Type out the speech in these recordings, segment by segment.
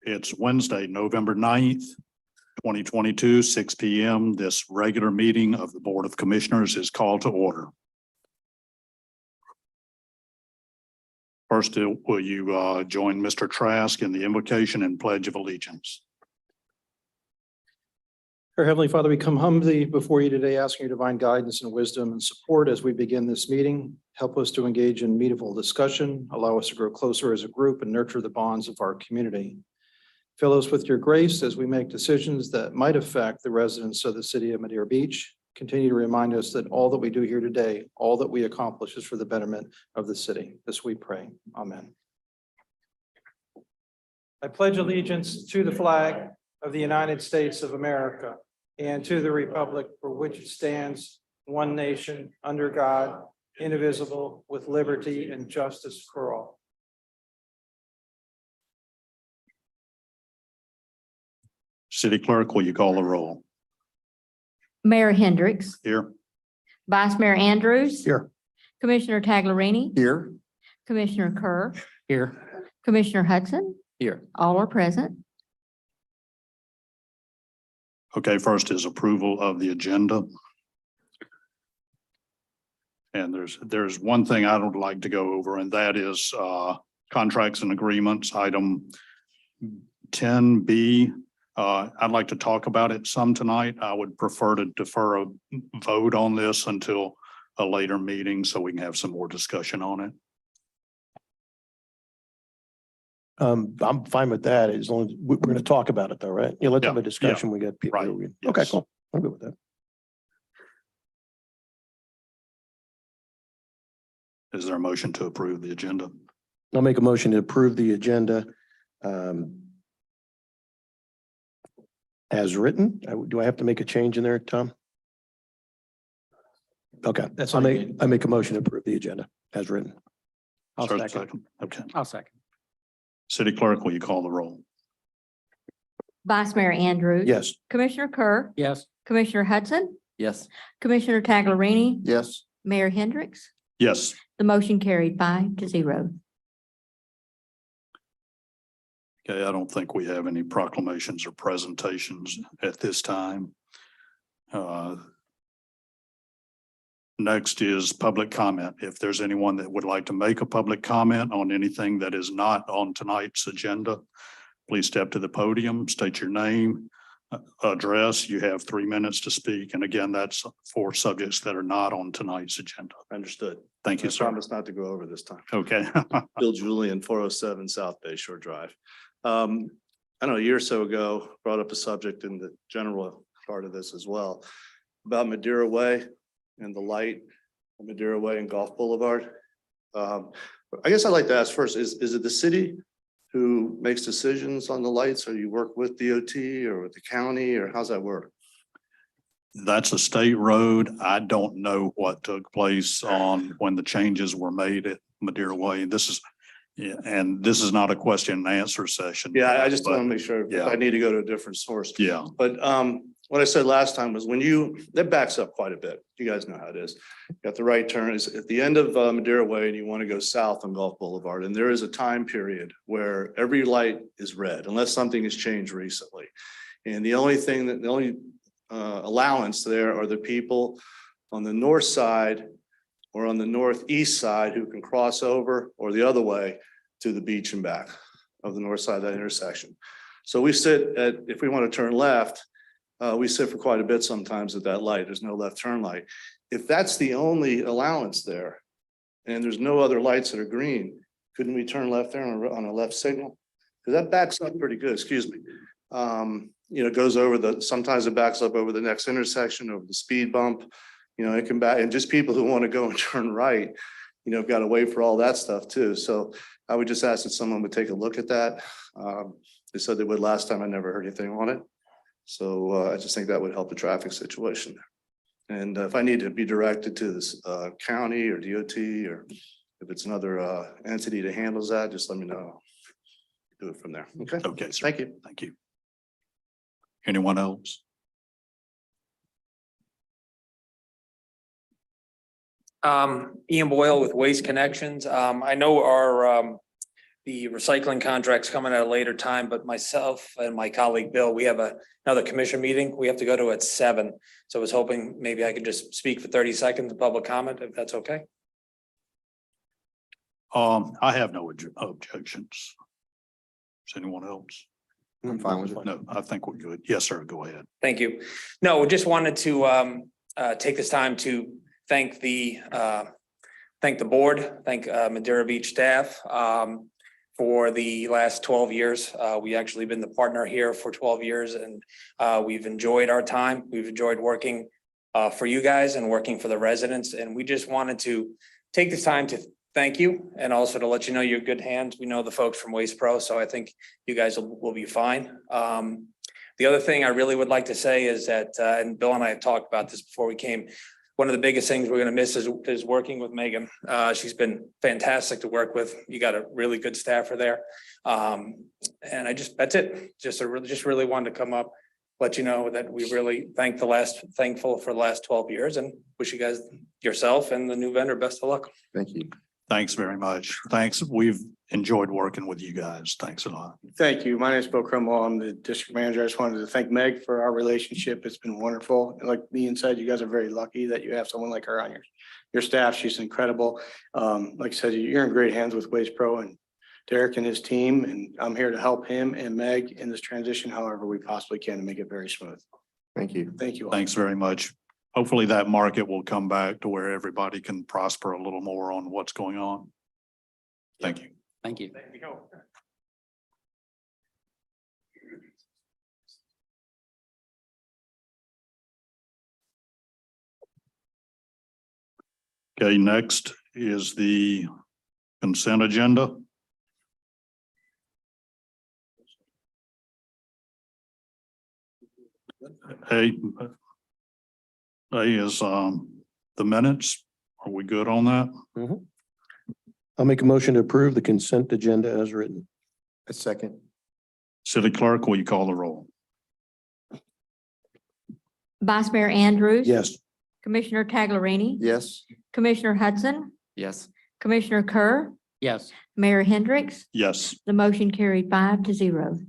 It's Wednesday, November 9th, 2022, 6 p.m. This regular meeting of the Board of Commissioners is called to order. First, will you join Mr. Trask in the invocation and pledge of allegiance? Our Heavenly Father, we come humbly before you today, asking your divine guidance and wisdom and support as we begin this meeting. Help us to engage in meaningful discussion, allow us to grow closer as a group and nurture the bonds of our community. Fill us with your grace as we make decisions that might affect the residents of the city of Madeira Beach. Continue to remind us that all that we do here today, all that we accomplish is for the betterment of the city. This we pray. Amen. I pledge allegiance to the flag of the United States of America and to the republic for which it stands, one nation, under God, indivisible, with liberty and justice for all. City Clerk, will you call the roll? Mayor Hendricks, Here. Vice Mayor Andrews. Here. Commissioner Taglerini, Here. Commissioner Kerr, Here. Commissioner Hudson, Here. all are present. Okay, first is approval of the agenda. And there's one thing I don't like to go over, and that is contracts and agreements, item 10B. I'd like to talk about it some tonight. I would prefer to defer a vote on this until a later meeting so we can have some more discussion on it. I'm fine with that as long as we're going to talk about it though, right? Yeah, let's Yeah, have a discussion. We got people. Right, Okay, yes. cool. I'm good with that. Is there a motion to approve the agenda? I'll make a motion to approve the agenda as written. Do I have to make a change in there, Tom? Okay, That's I all you make need. I make a motion to approve the agenda as written. Is there a second? Okay. I'll second. City Clerk, will you call the roll? Vice Mayor Andrews. Yes. Commissioner Kerr, Yes. Commissioner Hudson, Yes. Commissioner Taglerini, Yes. Mayor Hendricks. Yes. The motion carried 5-0. Okay, I don't think we have any proclamations or presentations at this time. Next is public comment. If there's anyone that would like to make a public comment on anything that is not on tonight's agenda, please step to the podium, state your name, address. You have 3 minutes to speak. And again, that's for subjects that are not on tonight's agenda. Understood. Thank you, I sir. promise not to go over this time. Okay. Bill Julian, 407 South Bay Shore Drive. I don't know, a year or so ago, brought up a subject in the general part of this as well about Madeira Way and the light on Madeira Way and Gulf Boulevard. I guess I'd like to ask first, is it the city who makes decisions on the lights, or you work with DOT or with the county, or how's that work? That's a state road. I don't know what took place on when the changes were made at Madeira Way. This is, yeah, and this is not a question and answer session. Yeah, I just but want to make sure if yeah. I need to go to a different source. Yeah, But what I said last time was that backs up quite a bit. You guys know how it is. Got the right turn is at the end of Madeira Way and you want to go south on Gulf Boulevard. And there is a time period where every light is red unless something has changed recently. And the only allowance there are the people on the north side or on the northeast side who can cross over, or the other way to the beach and back of the north side of that intersection. So we sit at, if we want to turn left, we sit for quite a bit sometimes at that light. There's no left turn light. If that's the only allowance there and there's no other lights that are green, couldn't we turn left there on a left signal? Because that backs up pretty good, excuse me. It goes over sometimes it backs up over the next intersection, over the speed bump. It can back, and just people who want to go and turn right, have got to wait for all that stuff too. So I would just ask that someone would take a look at that. They said they would last time. I never heard anything on it. So I just think that would help the traffic situation there. And if I need to be directed to this county or DOT, or if it's another entity that handles that, just let me know. Do it from there. Okay. okay, sir. Thank you. Thank you. Anyone else? Ian Boyle with Waste Connections. I know our the recycling contract's coming at a later time, but myself and my colleague Bill, we have another commission meeting we have to go to at 7. So I was hoping maybe I could just speak for 30 seconds of public comment, if that's okay. I have no objections. Does anyone else? I'm fine with it. No, I think we're good. Yes, sir. Go ahead. Thank you. No, just wanted to take this time to thank the board, thank Madeira Beach staff for the last 12 years. We actually been the partner here for 12 years and we've enjoyed our time. We've enjoyed working for you guys and working for the residents. And we just wanted to take this time to thank you and also to let you know you're in good hands. We know the folks from Waste Pro, so I think you guys will be fine. The other thing I really would like to say is that, and Bill and I have talked about this before we came, one of the biggest things we're going to miss is working with Megan. She's been fantastic to work with. You got a really good staffer there. And that's it. Just really wanted to come up, let you know that we really thankful for the last 12 years and wish you guys, yourself and the new vendor, best of luck. Thank you. Thanks very much. Thanks. We've enjoyed working with you guys. Thanks a lot. Thank you. My name is Bill Cromwell. I'm the district manager. I just wanted to thank Meg for our relationship. It's been wonderful. And like me said, you guys are very lucky that you have someone like her on your staff. She's incredible. Like I said, you're in great hands with Waste Pro and Derek and his team. And I'm here to help him and Meg in this transition however we possibly can to make it very smooth. Thank you. Thank you all. Thanks very much. Hopefully that market will come back to where everybody can prosper a little more on what's going on. Thank you. Thank you. Okay, next is the consent agenda. A is the minutes. Are we good on that? I'll make a motion to approve the consent agenda as written. A second. City Clerk, will you call the roll? Vice Mayor Andrews. Yes. Commissioner Taglerini. Yes. Commissioner Hudson, Yes. Commissioner Kerr, Yes. Mayor Hendricks. Yes. The motion carried 5-0.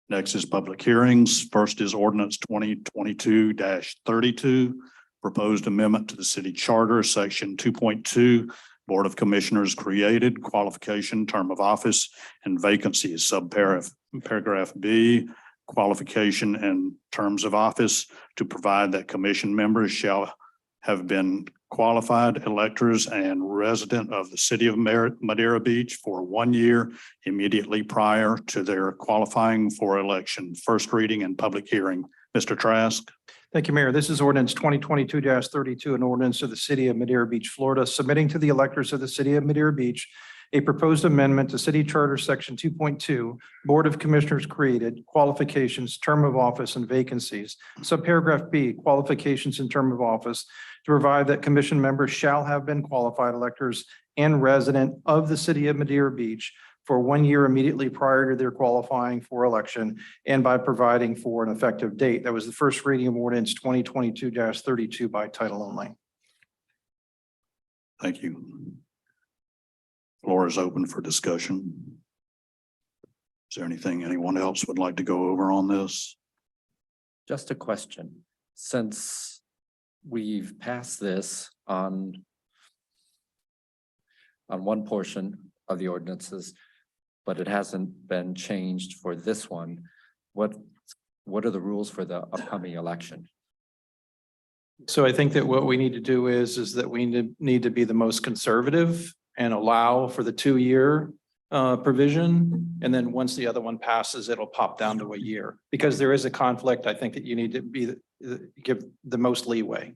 Next is public hearings. First is ordinance 2022-32, proposed amendment to the city charter, section 2.2, Board of Commissioners created, qualification, term of office, and vacancies, subparagraph B, qualification and terms of office, to provide that commission members shall have been qualified electors and resident of the city of Madeira Beach for 1 year immediately prior to their qualifying for election. First reading and public hearing. Mr. Trask. Thank you, Mayor. This is ordinance 2022-32, an ordinance of the city of Madeira Beach, Florida, submitting to the electors of the city of Madeira Beach a proposed amendment to City Charter Section 2.2, Board of Commissioners created, qualifications, term of office, and vacancies. Subparagraph B, qualifications and term of office, to provide that commission members shall have been qualified electors and resident of the city of Madeira Beach for 1 year immediately prior to their qualifying for election, and by providing for an effective date. That was the first reading of ordinance 2022-32 by title only. Thank you. Floor is open for discussion. Is there anything anyone else would like to go over on this? Just a question. Since we've passed this on one portion of the ordinances, but it hasn't been changed for this one, what are the rules for the upcoming election? So I think that what we need to do is that we need to be the most conservative and allow for the 2-year provision. And then once the other one passes, it'll pop down to 1 year. Because there is a conflict, I think that you need to give the most leeway.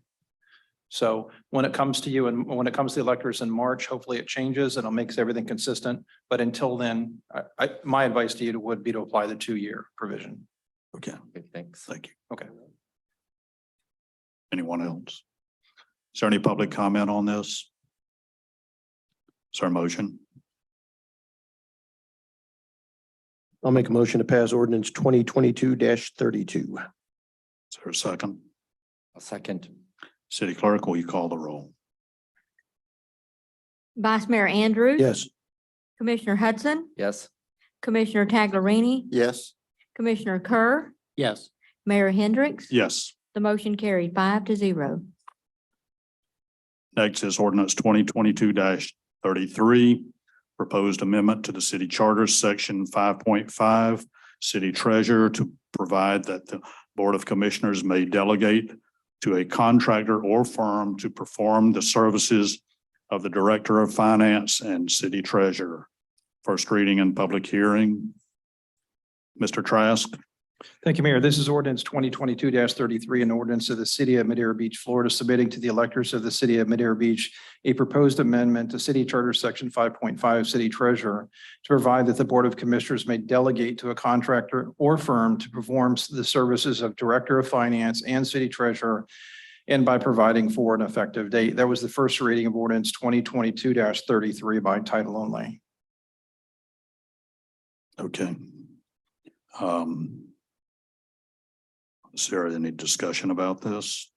So when it comes to you and when it comes to the electors in March, hopefully it changes and it makes everything consistent. But until then, my advice to you would be to apply the 2-year provision. Okay, Okay, thanks. thank you. Okay. Anyone else? Is there any public comment on this? Is there a motion? I'll make a motion to pass ordinance 2022-32. Is there a second? A second. City Clerk, will you call the roll? Vice Mayor Andrews. Yes. Commissioner Hudson, Yes. Commissioner Taglerini, Yes. Commissioner Kerr, Yes. Mayor Hendricks. Yes. The motion carried 5-0. Next is ordinance 2022-33. Proposed amendment to the city charter, section 5.5, city treasurer to provide that the Board of Commissioners may delegate to a contractor or firm to perform the services of the Director of Finance and City Treasurer. First reading and public hearing. Mr. Trask. Thank you, Mayor. This is ordinance 2022-33, an ordinance of the city of Madeira Beach, Florida, submitting to the electors of the city of Madeira Beach a proposed amendment to city charter section 5.5, city treasurer, to provide that the Board of Commissioners may delegate to a contractor or firm to perform the services of Director of Finance and City Treasurer, and by providing for an effective date. That was the first reading of ordinance 2022-33 by title only. Okay. Is there any discussion about this?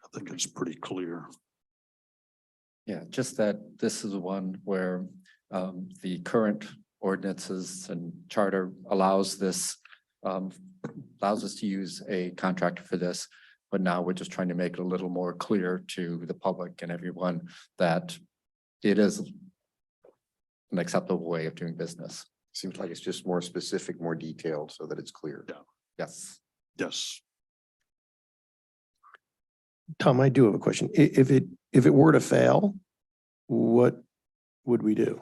I think it's pretty clear. Yeah, just that this is one where the current ordinances and charter allows this, allows us to use a contractor for this. But now we're just trying to make it a little more clear to the public and everyone that it is an acceptable way of doing business. Seems like it's just more specific, more detailed so that it's clear. Yeah. Yes. Yes. Tom, I do have a question. If it were to fail, what would we do?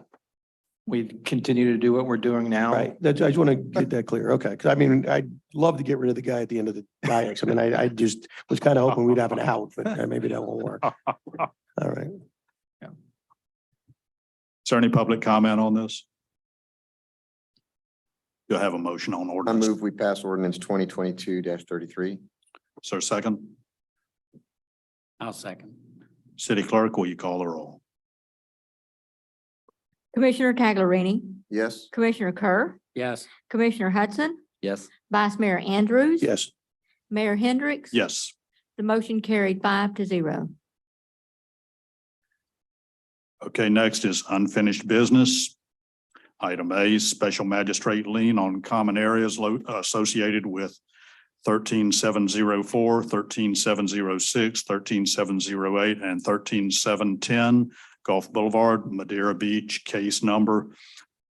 We'd continue to do what we're doing now. Right. I just want to get that clear. Okay. Cause I mean, I'd love to get rid of the guy at the end of the dais. I mean, I just was kind of hoping we'd have an out, but maybe that won't work. All right. Is there any public comment on this? You'll have a motion on I ordinance. move we pass ordinance 2022-33. Is there a second? I'll second. City Clerk, will you call the roll? Commissioner Taglerini, Yes. Commissioner Kerr, Yes. Commissioner Hudson, Yes. Vice Mayor Andrews. Yes. Mayor Hendricks. Yes. The motion carried 5-0. Okay, next is unfinished business. Item A, special magistrate lien on common areas associated with 13704, 13706, 13708, and 13710 Gulf Boulevard, Madeira Beach, case number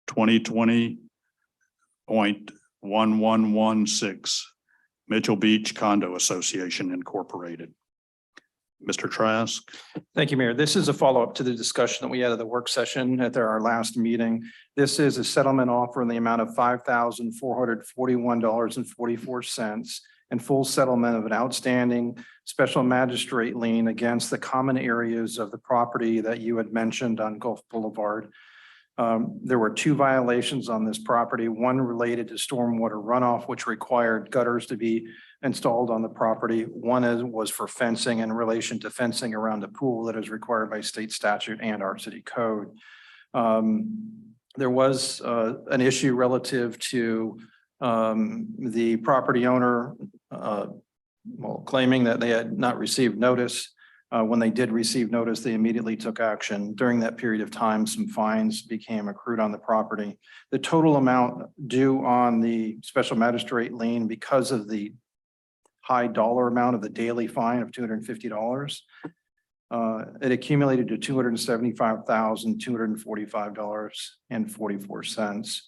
2020.1116, Mitchell Beach Condo Association Incorporated. Mr. Trask. Thank you, Mayor. This is a follow-up to the discussion that we had at the work session at our last meeting. This is a settlement offer in the amount of $5,441.44 and full settlement of an outstanding special magistrate lien against the common areas of the property that you had mentioned on Gulf Boulevard. There were two violations on this property, one related to stormwater runoff, which required gutters to be installed on the property. One was for fencing in relation to fencing around the pool that is required by state statute and our city code. There was an issue relative to the property owner claiming that they had not received notice. When they did receive notice, they immediately took action. During that period of time, some fines became accrued on the property. The total amount due on the special magistrate lien, because of the high dollar amount of the daily fine of $250, it accumulated to $275,245.44.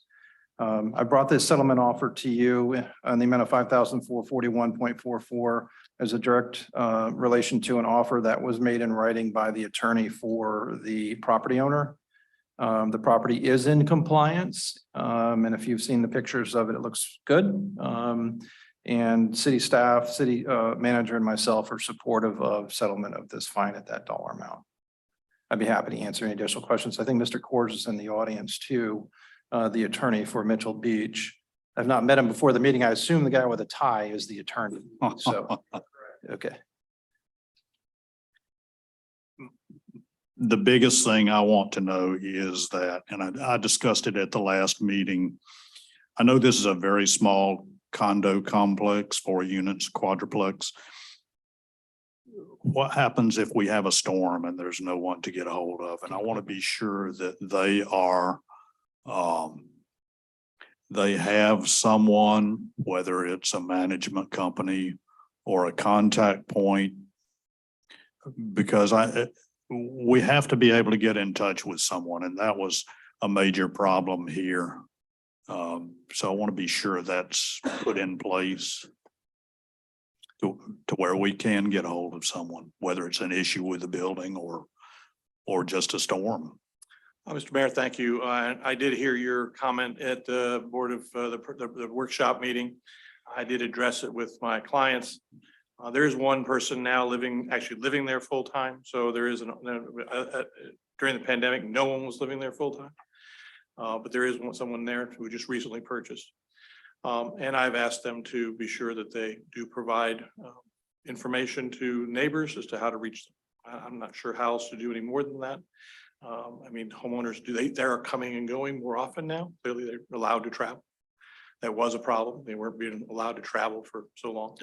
I brought this settlement offer to you on the amount of $5,441.44 as a direct relation to an offer that was made in writing by the attorney for the property owner. The property is in compliance, and if you've seen the pictures of it, it looks good. And city staff, city manager, and myself are supportive of settlement of this fine at that dollar amount. I'd be happy to answer any additional questions. I think Mr. Kors is in the audience too, the attorney for Mitchell Beach. I've not met him before the meeting. I assume the guy with a tie is the attorney. So, okay. The biggest thing I want to know is that, and I discussed it at the last meeting. I know this is a very small condo complex, 4 units, quadruplex. What happens if we have a storm and there's no one to get a hold of? And I want to be sure that they are They have someone, whether it's a management company or a contact point. Because we have to be able to get in touch with someone, and that was a major problem here. So I want to be sure that's put in place to where we can get a hold of someone, whether it's an issue with the building or just a storm. Mr. Mayor, thank you. I did hear your comment at the Board of the workshop meeting. I did address it with my clients. There is one person now actually living there full time. So there is during the pandemic, no one was living there full time. But there is someone there who just recently purchased. And I've asked them to be sure that they do provide information to neighbors as to how to reach them. I'm not sure how else to do any more than that. I mean, homeowners they're coming and going more often now. Clearly, they're allowed to travel. That was a problem. They weren't being allowed to travel for so long.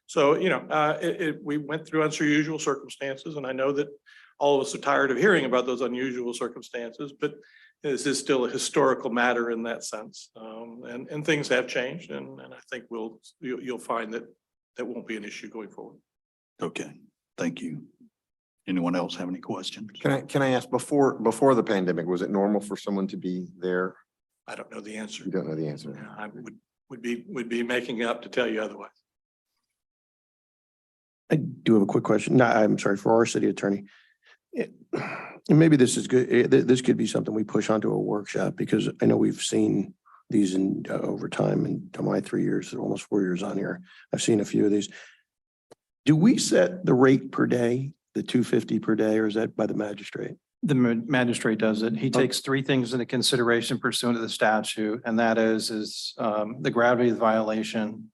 So, we went through unusual circumstances, and I know that all of us are tired of hearing about those unusual circumstances, but this is still a historical matter in that sense. And things have changed, and I think you'll find that won't be an issue going forward. Okay, thank you. Anyone else have any questions? Can I ask, before the pandemic, was it normal for someone to be there? I don't know the answer. You don't know the answer. Yeah, I would be making it up to tell you otherwise. I do have a quick question. No, I'm sorry, for our city attorney. And maybe this is good. This could be something we push onto a workshop, because I know we've seen these in over time, in my 3 years, almost 4 years on here. I've seen a few of these. Do we set the rate per day, the $250 per day, or is that by the magistrate? The magistrate does it. He takes three things into consideration pursuant to the statute, and that is the gravity of the violation.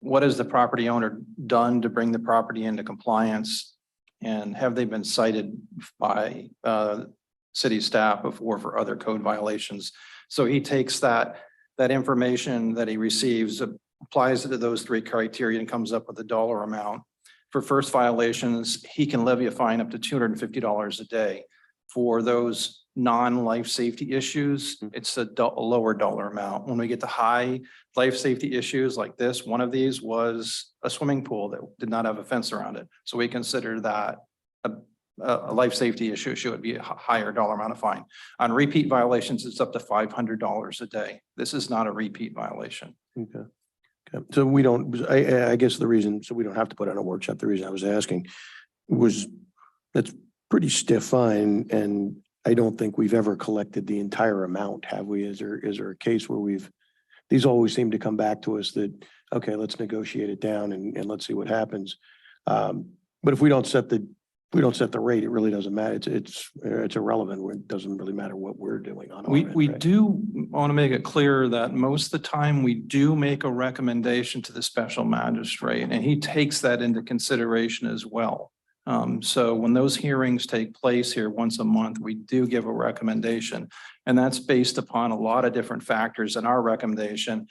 What has the property owner done to bring the property into compliance? And have they been cited by city staff before for other code violations? So he takes that information that he receives, applies it to those three criteria, and comes up with a dollar amount. For first violations, he can levy a fine up to $250 a day. For those non-life safety issues, it's a lower dollar amount. When we get to high life safety issues like this, one of these was a swimming pool that did not have a fence around it. So we consider that a life safety issue. It would be a higher dollar amount of fine. On repeat violations, it's up to $500 a day. This is not a repeat violation. Okay. Okay. So we don't, I guess the reason, so we don't have to put on a workshop, the reason I was asking was that's pretty stiff fine. And I don't think we've ever collected the entire amount, have we? Is there a case where these always seem to come back to us that, okay, let's negotiate it down and let's see what happens. But if we don't set the rate, it really doesn't matter. It's irrelevant. It doesn't really matter what we're doing on. We do want to make it clear that most of the time we do make a recommendation to the special magistrate, and he takes that into consideration as well. So when those hearings take place here once a month, we do give a recommendation, and that's based upon a lot of different factors in our recommendation.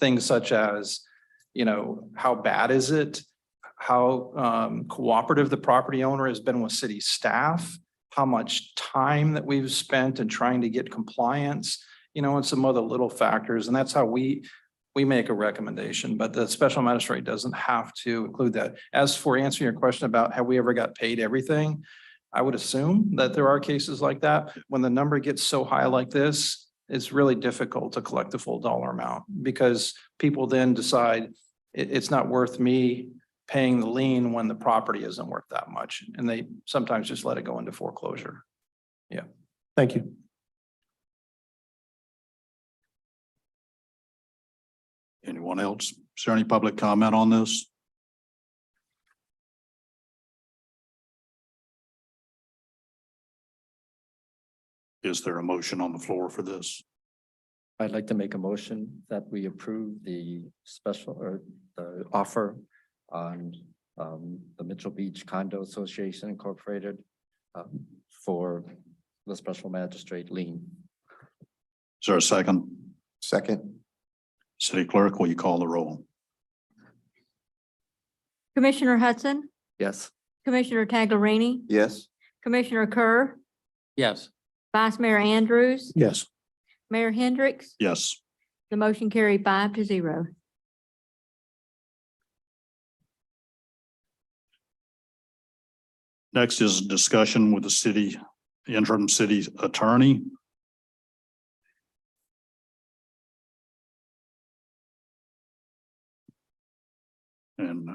Things such as, how bad is it? How cooperative the property owner has been with city staff, how much time that we've spent in trying to get compliance, and some other little factors. And that's how we make a recommendation, but the special magistrate doesn't have to include that. As for answering your question about have we ever got paid everything, I would assume that there are cases like that. When the number gets so high like this, it's really difficult to collect the full dollar amount, because people then decide it's not worth me paying the lien when the property isn't worth that much. And they sometimes just let it go into foreclosure. Yeah. Thank you. Anyone else? Is there any public comment on this? Is there a motion on the floor for this? I'd like to make a motion that we approve the special or the offer on the Mitchell Beach Condo Association Incorporated for the special magistrate lien. Is there a second? Second. City Clerk, will you call the roll? Commissioner Hudson, Yes. Commissioner Taglerini, Yes. Commissioner Kerr, Yes. Vice Mayor Andrews, Yes. Mayor Hendricks. Yes. The motion carried 5-0. Next is discussion with the interim city attorney. And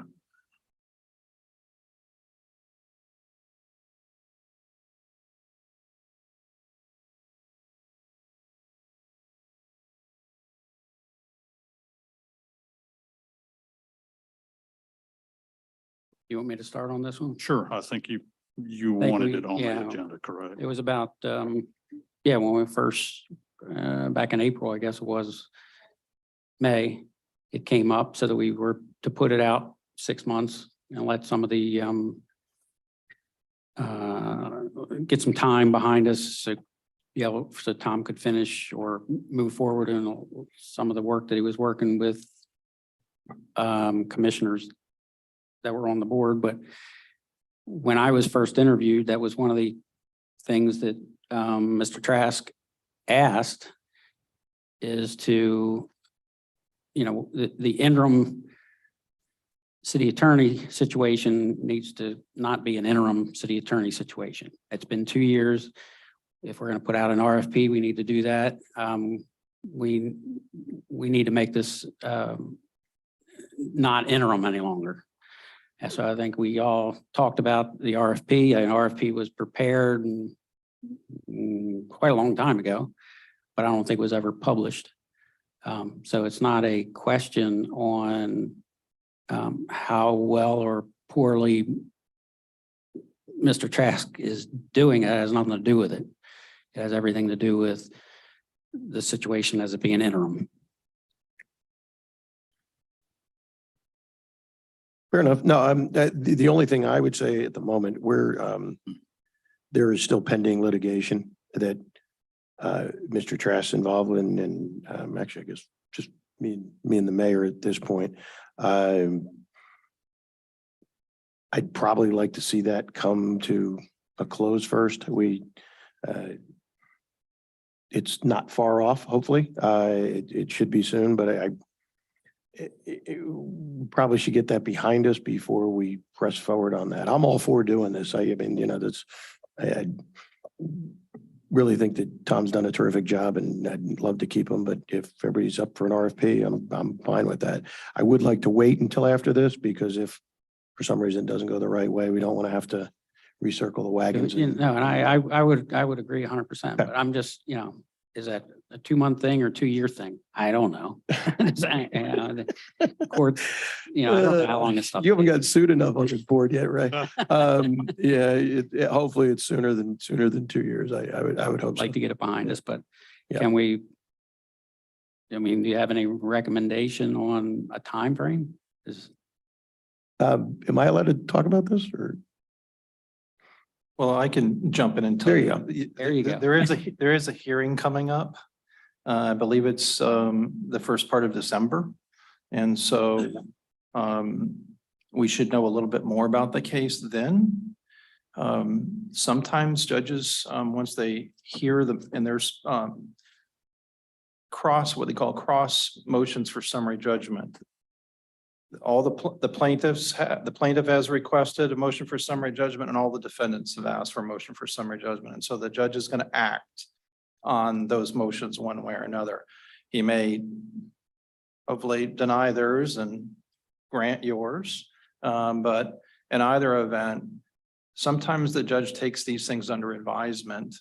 You want me to start on this one? sure, I think you Think wanted we- it on the yeah. agenda, correct? It was about, yeah, when we first, back in April, I guess it was, May, it came up so that we were to put it out 6 months and let some of the, get some time behind us, so, so Tom could finish or move forward in some of the work that he was working with commissioners that were on the board. But when I was first interviewed, that was one of the things that Mr. Trask asked, is to, the interim city attorney situation needs to not be an interim city attorney situation. It's been 2 years. If we're going to put out an RFP, we need to do that. We need to make this not interim any longer. And so I think we all talked about the RFP. An RFP was prepared quite a long time ago, but I don't think it was ever published. So it's not a question on how well or poorly Mr. Trask is doing. It has nothing to do with it. It has everything to do with the situation as it being interim. Fair enough. No, the only thing I would say at the moment, there is still pending litigation that Mr. Trask involved in, and actually, I guess just me and the mayor at this point. I'd probably like to see that come to a close first. It's not far off, hopefully. It should be soon, but probably should get that behind us before we press forward on that. I'm all for doing this. I really think that Tom's done a terrific job, and I'd love to keep him, but if everybody's up for an RFP, I'm fine with that. I would like to wait until after this, because if for some reason it doesn't go the right way, we don't want to have to recircle the wagons. And I would agree 100%, but I'm just, is that a 2-month thing or 2-year thing? I don't know. The court, I don't know how long this stuff. You haven't got sued enough on your board yet, right? Hopefully it's sooner than 2 years. I would hope so. Like to get it behind us, but Yeah. can we? Do you have any recommendation on a time frame? Am I allowed to talk about this, or? Well, I can jump in and tell There you. you go. There you go. There is a hearing coming up. I believe it's the first part of December. And so we should know a little bit more about the case then. Sometimes judges, once they hear and there's what they call cross motions for summary judgment. All the plaintiff has requested a motion for summary judgment, and all the defendants have asked for a motion for summary judgment. And so the judge is going to act on those motions one way or another. He may hopefully deny theirs and grant yours. But in either event, sometimes the judge takes these things under advisement,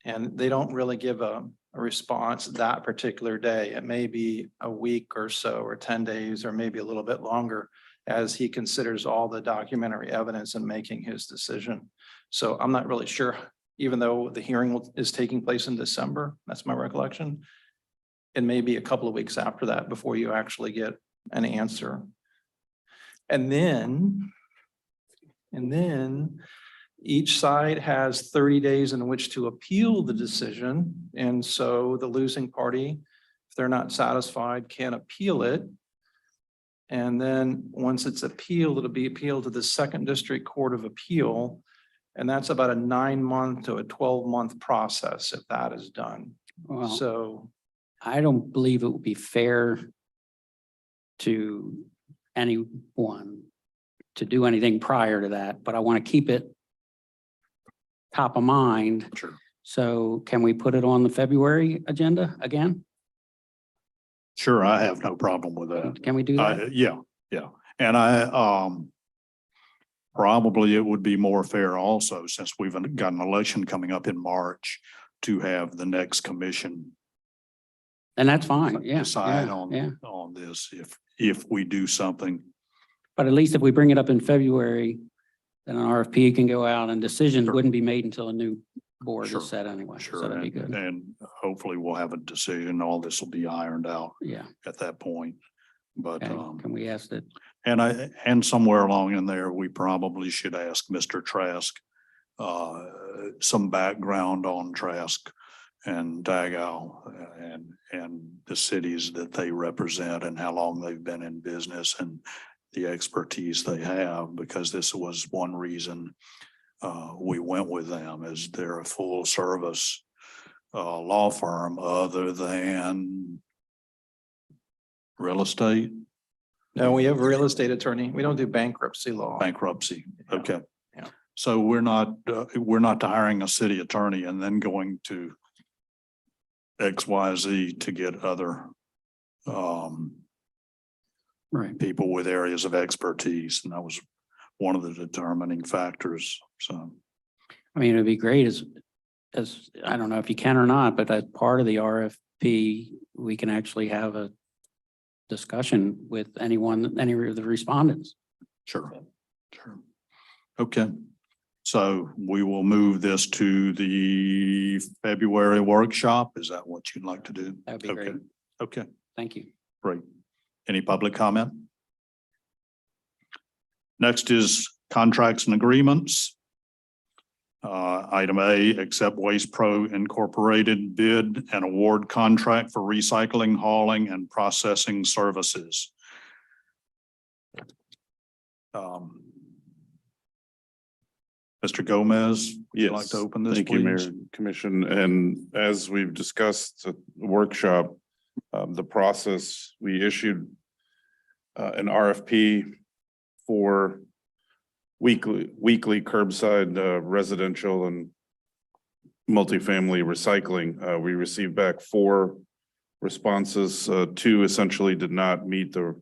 and they don't really give a response that particular day. It may be a week or so, or 10 days, or maybe a little bit longer, as he considers all the documentary evidence in making his decision. So I'm not really sure, even though the hearing is taking place in December, that's my recollection. It may be a couple of weeks after that before you actually get an answer. And then each side has 30 days in which to appeal the decision. And so the losing party, if they're not satisfied, can appeal it. And then once it's appealed, it'll be appealed to the Second District Court of Appeal. And that's about a 9-month to a 12-month process if that is done. Well, So I don't believe it would be fair to anyone to do anything prior to that, but I want to keep it top of mind. Sure. So can we put it on the February agenda again? Sure, I have no problem with that. Can we do that? Yeah. And probably it would be more fair also, since we've got an election coming up in March, to have the next commission And that's fine. Yeah. decide yeah. on this, if we do something. But at least if we bring it up in February, then an RFP can go out and decisions Sure. wouldn't be made until a new board Sure. is set anyway. Sure, So that'd be good. and hopefully we'll have a decision. All this will be ironed out Yeah. at that point. But, Okay. Can we ask that? and somewhere along in there, we probably should ask Mr. Trask some background on Trask and Dagow and the cities that they represent and how long they've been in business and the expertise they have, because this was one reason we went with them, is they're a full service law firm other than real estate, no, we have a real estate attorney. We don't do bankruptcy law. bankruptcy. Yeah. Okay. Yeah. So we're not hiring a city attorney and then going to XYZ to get other Right. people with areas of expertise. And that was one of the determining factors. So, I mean, it'd be great as, I don't know if you can or not, but as part of the RFP, we can actually have a discussion with any of the respondents. sure. Okay. So we will move this to the February workshop. Is that what you'd like to do? That'd be great. Okay, Thank you. great. Any public comment? Next is contracts and agreements. Item A, accept Waste Pro Incorporated bid and award contract for recycling, hauling, and processing services. Mr. Gomez, would you like to open this, Thank you, Mayor please? and Commission. And as we've discussed at the workshop, the process, we issued an RFP for weekly curbside residential and multifamily recycling. We received back 4 responses. 2 essentially did not meet the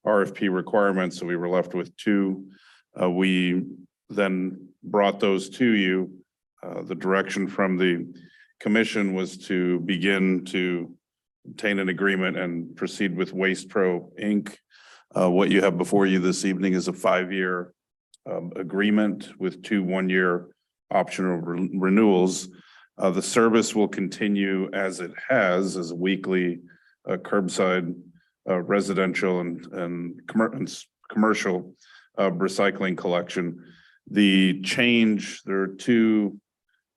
RFP requirements, so we were left with 2. We then brought those to you. The direction from the commission was to begin to obtain an agreement and proceed with Waste Pro Inc. What you have before you this evening is a 5-year agreement with 2 one-year optional renewals. The service will continue as it has, as a weekly curbside residential and commercial recycling collection. The change, there are 2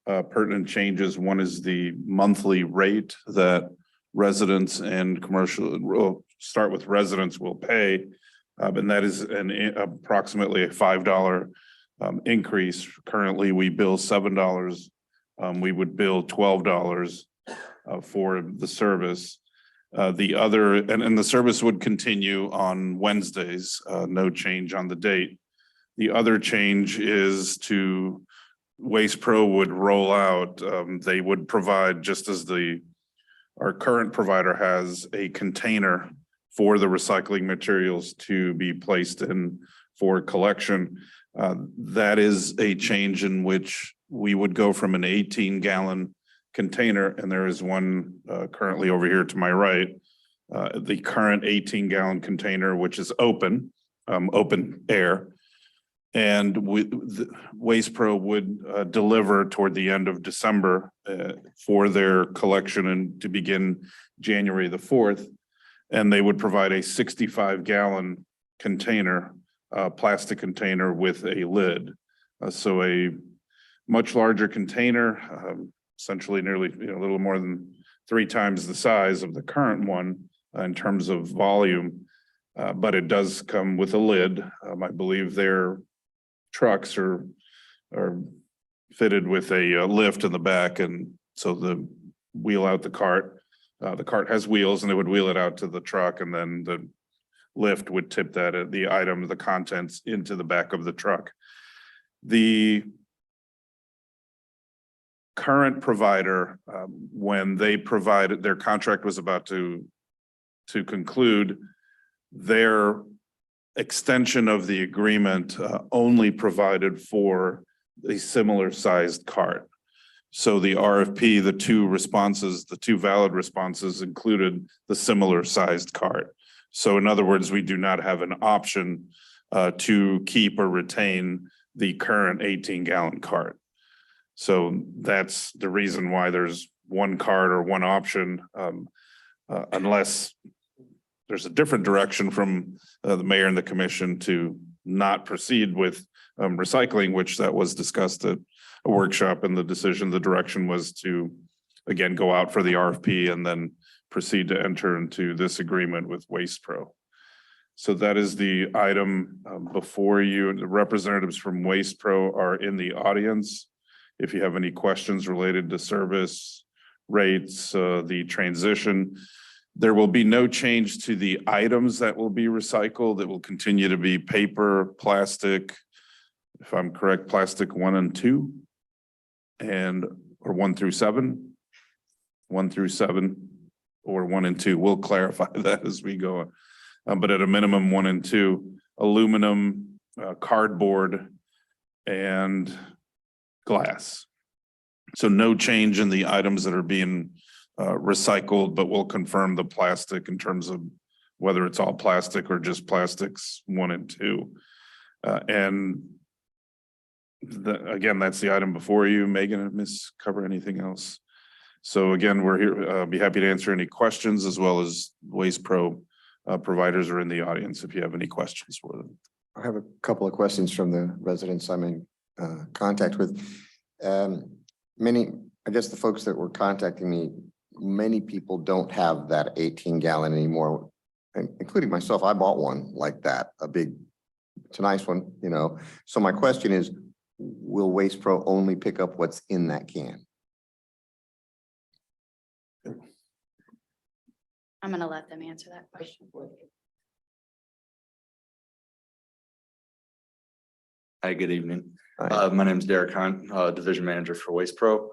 pertinent changes. One is the monthly rate that residents and commercial, we'll start with residents will pay. And that is approximately a $5 increase. Currently, we bill $7. We would bill $12 for the service. The other, and the service would continue on Wednesdays, no change on the date. The other change is to Waste Pro would roll out, they would provide, just as our current provider has, a container for the recycling materials to be placed in for collection. That is a change in which we would go from an 18-gallon container, and there is one currently over here to my right. The current 18-gallon container, which is open air. And Waste Pro would deliver toward the end of December for their collection and to begin January the 4th. And they would provide a 65-gallon container, plastic container with a lid. So a much larger container, essentially nearly a little more than 3 times the size of the current one in terms of volume. But it does come with a lid. I believe their trucks are fitted with a lift in the back, and so the wheel out the cart. The cart has wheels and it would wheel it out to the truck, and then the lift would tip the item, the contents into the back of the truck. The current provider, when they provided, their contract was about to conclude, their extension of the agreement only provided for a similar sized cart. So the RFP, the two valid responses included the similar sized cart. So in other words, we do not have an option to keep or retain the current 18-gallon cart. So that's the reason why there's one cart or one option, unless there's a different direction from the mayor and the commission to not proceed with recycling, which that was discussed at a workshop, and the direction was to, again, go out for the RFP and then proceed to enter into this agreement with Waste Pro. So that is the item before you. The representatives from Waste Pro are in the audience. If you have any questions related to service rates, the transition, there will be no change to the items that will be recycled. It will continue to be paper, plastic, if I'm correct, plastic 1 and 2, or 1 through 7, 1 through 7, or 1 and 2. We'll clarify that as we go. But at a minimum, 1 and 2, aluminum, cardboard, and glass. So no change in the items that are being recycled, but we'll confirm the plastic in terms of whether it's all plastic or just plastics 1 and 2. Again, that's the item before you. Megan, cover anything else? So again, we're here, be happy to answer any questions, as well as Waste Pro providers are in the audience if you have any questions for them. I have a couple of questions from the residents I'm in contact with. I guess the folks that were contacting me, many people don't have that 18-gallon anymore, including myself. I bought one like that, it's a nice one, you know. So my question is, will Waste Pro only pick up what's in that can? I'm going to let them answer that question. Hi, good evening. Hi. My name is Derek Hunt, Division Manager for Waste Pro.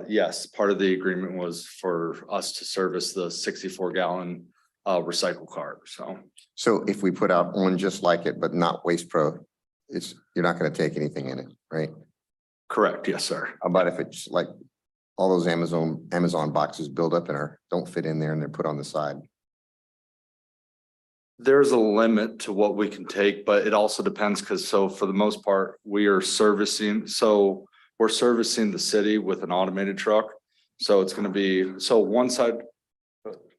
Yes, part of the agreement was for us to service the 64-gallon recycle cart. So if we put out one just like it, but not Waste Pro, you're not going to take anything in it, right? Correct. Yes, sir. How about if it's like all those Amazon boxes build up and don't fit in there and they're put on the side? There's a limit to what we can take, but it also depends because for the most part, we're servicing the city with an automated truck. So it's going to be, one side.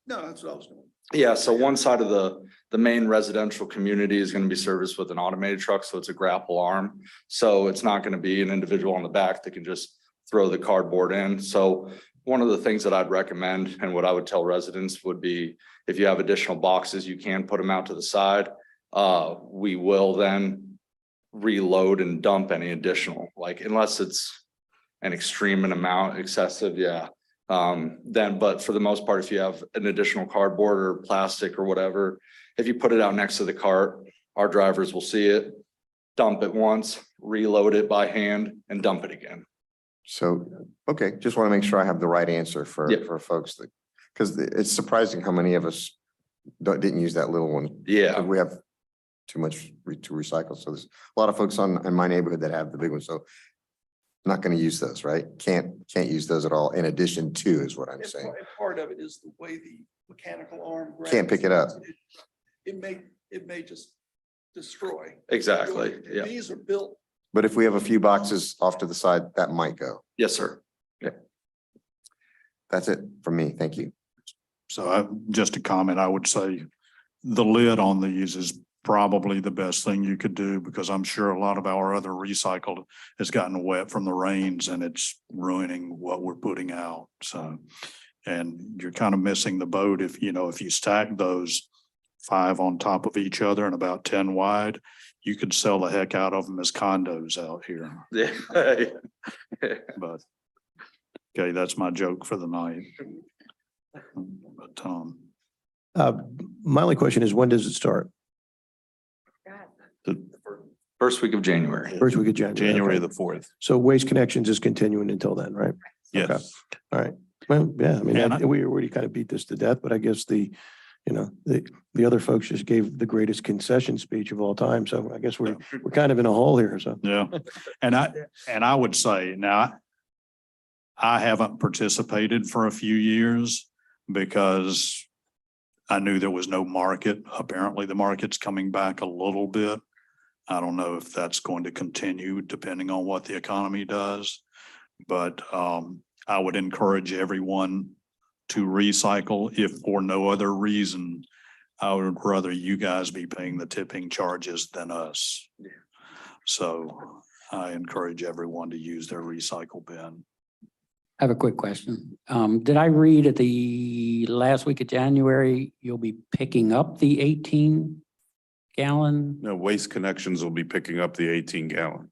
No, that's what I was doing. Yeah, so one side of the main residential community is going to be serviced with an automated truck, so it's a grapple arm. So it's not going to be an individual on the back that can just throw the cardboard in. So one of the things that I'd recommend and what I would tell residents would be, if you have additional boxes, you can put them out to the side. We will then reload and dump any additional, unless it's an extreme amount, excessive, yeah. But for the most part, if you have an additional cardboard or plastic or whatever, if you put it out next to the cart, our drivers will see it, dump it once, reload it by hand, and dump it again. So, okay, just want to make sure I have the right answer for folks because it's surprising how many of us didn't use that little one. Yeah. We have too much to recycle. So there's a lot of folks in my neighborhood that have the big one. So I'm not going to use those, right? Can't use those at all. In addition to is what I'm saying. Part of it is the way the mechanical arm. Can't pick it up. It may just destroy. Exactly. Yeah. These are built. But if we have a few boxes off to the side, that might go. Yes, sir. Okay. That's it for me. Thank you. So just a comment, I would say the lid on these is probably the best thing you could do, because I'm sure a lot of our other recycled has gotten wet from the rains and it's ruining what we're putting out. So, and you're kind of missing the boat if you stack those 5 on top of each other and about 10 wide, you could sell the heck out of them as condos out here. Yeah. But Okay, that's my joke for the night. But, My only question is, when does it start? The first week of January. First week of January. January okay. the 4th. So Waste Connections is continuing until then, right? Okay. Yes. All right. Well, yeah, I mean, And we already kind of beat this to death, but I guess the other folks just gave the greatest concession speech of all time. So I guess we're kind of in a hole here, so. yeah, and I would say now, I haven't participated for a few years because I knew there was no market. Apparently the market's coming back a little bit. I don't know if that's going to continue depending on what the economy does. But I would encourage everyone to recycle if for no other reason. I would rather you guys be paying the tipping charges than us. So I encourage everyone to use their recycle bin. I have a quick question. Did I read at the last week of January, you'll be picking up the 18-gallon? No, Waste Connections will be picking up the 18-gallon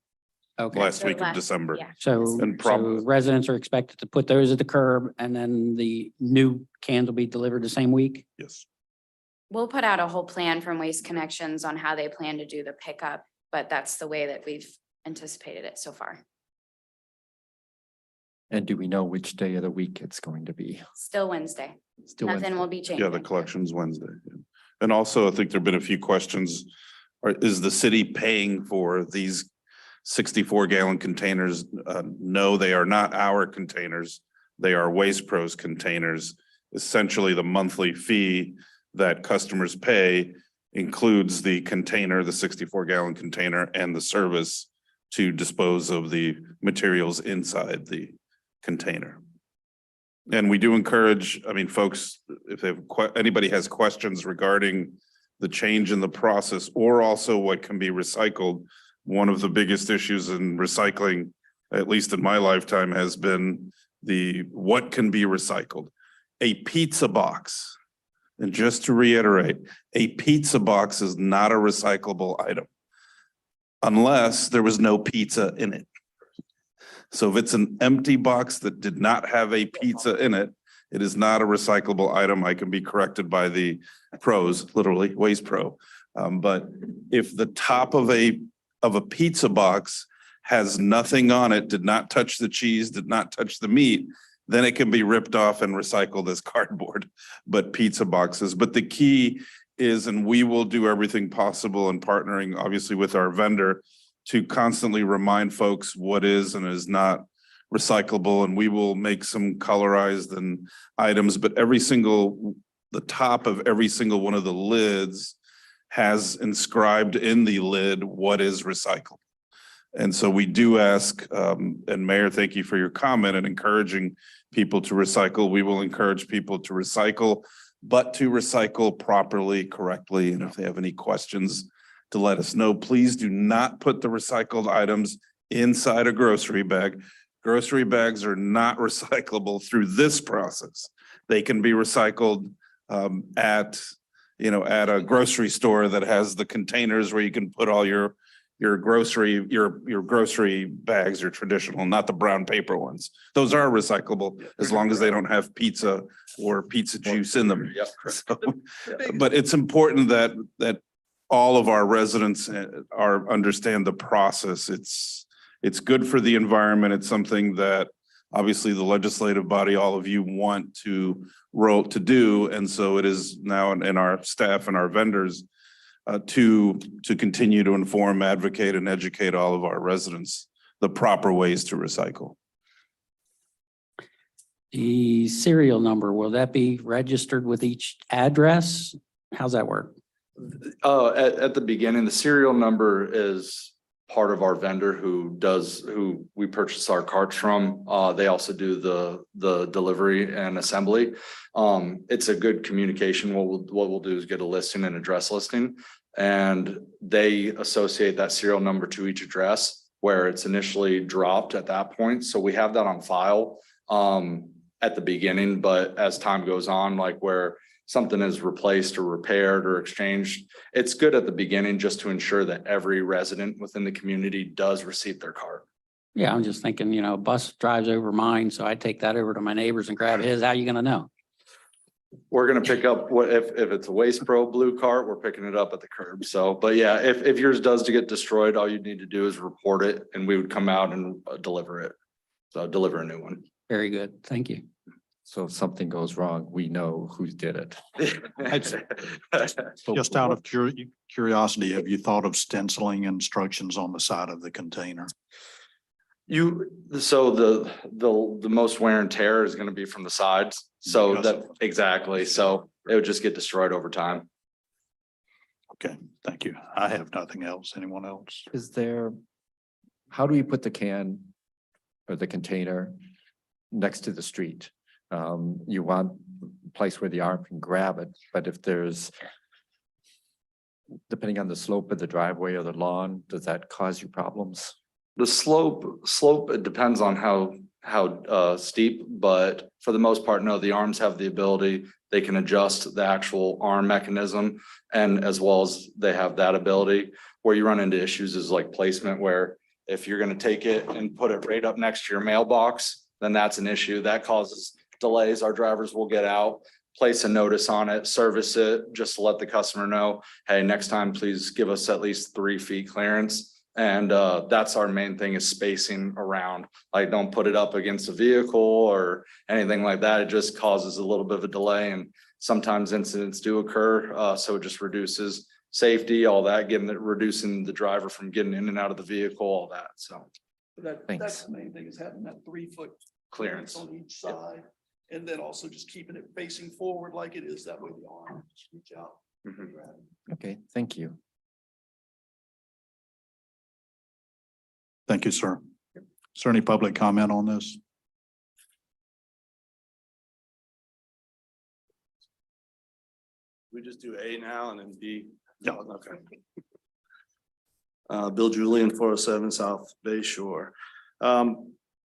Okay, last So week of last- December. yeah. so And residents are expected to put those at the curb and then the new cans will be delivered the same week? Yes. We'll put out a whole plan from Waste Connections on how they plan to do the pickup, but that's the way that we've anticipated it so far. And do we know which day of the week it's going to be? Still Wednesday. Still Nothing Wednesday? will be changing. Yeah, the collection's Wednesday. Yeah. And also, I think there've been a few questions. Is the city paying for these 64-gallon containers? No, they are not our containers. They are Waste Pro's containers. Essentially, the monthly fee that customers pay includes the container, the 64-gallon container, and the service to dispose of the materials inside the container. And we do encourage, I mean, folks, if anybody has questions regarding the change in the process or also what can be recycled, one of the biggest issues in recycling, at least in my lifetime, has been what can be recycled. A pizza box, and just to reiterate, a pizza box is not a recyclable item unless there was no pizza in it. So if it's an empty box that did not have a pizza in it, it is not a recyclable item. I can be corrected by the pros, literally Waste Pro. But if the top of a pizza box has nothing on it, did not touch the cheese, did not touch the meat, then it can be ripped off and recycled as cardboard, but pizza boxes. But the key is, and we will do everything possible in partnering obviously with our vendor to constantly remind folks what is and is not recyclable. And we will make some colorized and items, but the top of every single one of the lids has inscribed in the lid what is recycled. And so we do ask, and Mayor, thank you for your comment and encouraging people to recycle. We will encourage people to recycle, but to recycle properly, correctly. And if they have any questions, to let us know. Please do not put the recycled items inside a grocery bag. Grocery bags are not recyclable through this process. They can be recycled at a grocery store that has the containers where you can put all your grocery bags are traditional, not the brown paper ones. Those are recyclable as long as they don't have pizza or pizza juice in them. Yep. So, but it's important that all of our residents understand the process. It's good for the environment. It's something that obviously the legislative body, all of you want to do. And so it is now in our staff and our vendors to continue to inform, advocate, and educate all of our residents the proper ways to recycle. The serial number, will that be registered with each address? How's that work? At the beginning, the serial number is part of our vendor who we purchase our carts from. They also do the delivery and assembly. It's a good communication. What we'll do is get a listing and address listing, and they associate that serial number to each address where it's initially dropped at that point. So we have that on file at the beginning, but as time goes on, like where something is replaced or repaired or exchanged, it's good at the beginning just to ensure that every resident within the community does receive their card. Yeah, I'm just thinking, a bus drives over mine, so I take that over to my neighbors and grab his. How you gonna know? We're gonna pick up what, if it's a Waste Pro blue cart, we're picking it up at the curb. So, but yeah, if yours does to get destroyed, all you'd need to do is report it and we would come out and deliver it. So deliver a new one. Very good. Thank you. So if something goes wrong, we know who did it. Just out of curiosity, have you thought of stenciling instructions on the side of the container? So the most wear and tear is gonna be from the sides. So Because that, of- exactly. So it would just get destroyed over time. Okay, thank you. I have nothing else. Anyone else? Is there, how do we put the can or the container next to the street? You want a place where the arm can grab it, but if there's, depending on the slope of the driveway or the lawn, does that cause you problems? The slope, it depends on how steep, but for the most part, no, the arms have the ability, they can adjust the actual arm mechanism. And as well as they have that ability, where you run into issues is like placement, where if you're gonna take it and put it right up next to your mailbox, then that's an issue. That causes delays. Our drivers will get out, place a notice on it, service it, just to let the customer know, hey, next time, please give us at least 3 feet clearance. And that's our main thing, is spacing around. Like, don't put it up against a vehicle or anything like that. It just causes a little bit of a delay, and sometimes incidents do occur. So it just reduces safety, all that, reducing the driver from getting in and out of the vehicle, all that. So That's Thanks. the main thing, is having that 3-foot clearance. on each side. And then also just keeping it facing forward like it is, that way the arm just reach out. Mhm. and grab it. Okay, thank you. Thank you, sir. Is there any public comment on this? We just do A now and then B. Yeah. Okay. Bill Julian, 407 South Bay Shore.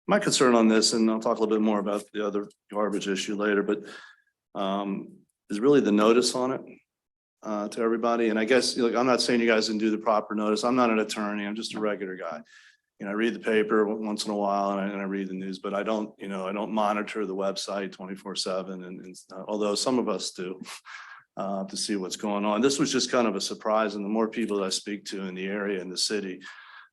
My concern on this, and I'll talk a little bit more about the other garbage issue later, but is really the notice on it to everybody. And I guess, like, I'm not saying you guys didn't do the proper notice. I'm not an attorney. I'm just a regular guy. You know, I read the paper once in a while and I read the news, but I don't, I don't monitor the website 24/7 and although some of us do. To see what's going on. This was just kind of a surprise, and the more people that I speak to in the area, in the city,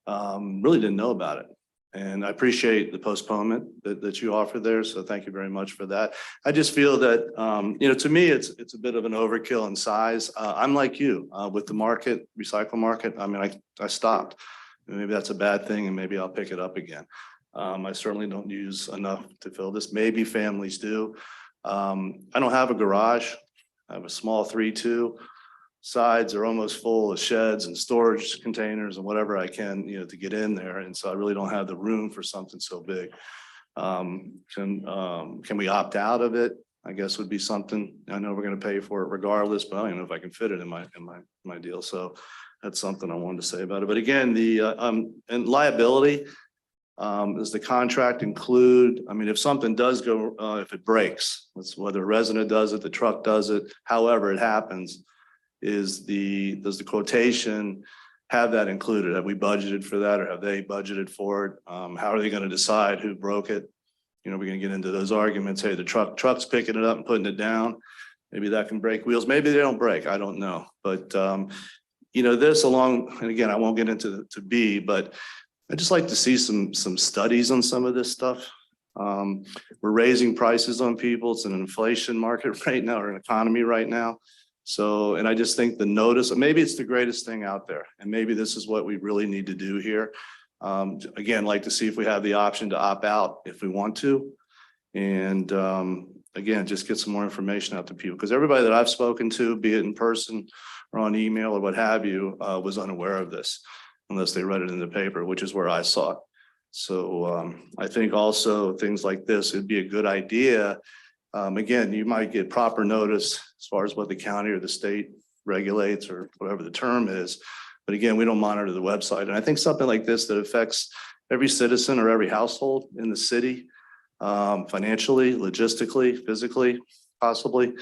really didn't know about it. And I appreciate the postponement that you offered there, so thank you very much for that. I just feel that, to me, it's a bit of an overkill in size. I'm like you, with the market, recycle market. I mean, I stopped. Maybe that's a bad thing, and maybe I'll pick it up again. I certainly don't use enough to fill this. Maybe families do. I don't have a garage. I have a small 3-2. Sides are almost full of sheds and storage containers and whatever I can, to get in there. And so I really don't have the room for something so big. Can we opt out of it? I guess would be something. I know we're going to pay for it regardless, but I don't even know if I can fit it in my deal. So that's something I wanted to say about it. But again, and liability, does the contract include, I mean, if something does go, if it breaks, that's whether a resident does it, the truck does it, however it happens, does the quotation have that included? Have we budgeted for that, or have they budgeted for it? How are they going to decide who broke it? We're going to get into those arguments. Hey, the truck's picking it up and putting it down. Maybe that can break wheels. Maybe they don't break. I don't know. But, this along, and again, I won't get into B, but I'd just like to see some studies on some of this stuff. We're raising prices on people. It's an inflation market right now, or an economy right now. So, and I just think the notice, maybe it's the greatest thing out there, and maybe this is what we really need to do here. Again, like to see if we have the option to opt out if we want to. And again, just get some more information out to people, because everybody that I've spoken to, be it in person or on email or what have you, was unaware of this, unless they read it in the paper, which is where I saw it. So I think also things like this, it'd be a good idea. Again, you might get proper notice as far as what the county or the state regulates, or whatever the term is. But again, we don't monitor the website. And I think something like this that affects every citizen or every household in the city, financially, logistically, physically, possibly.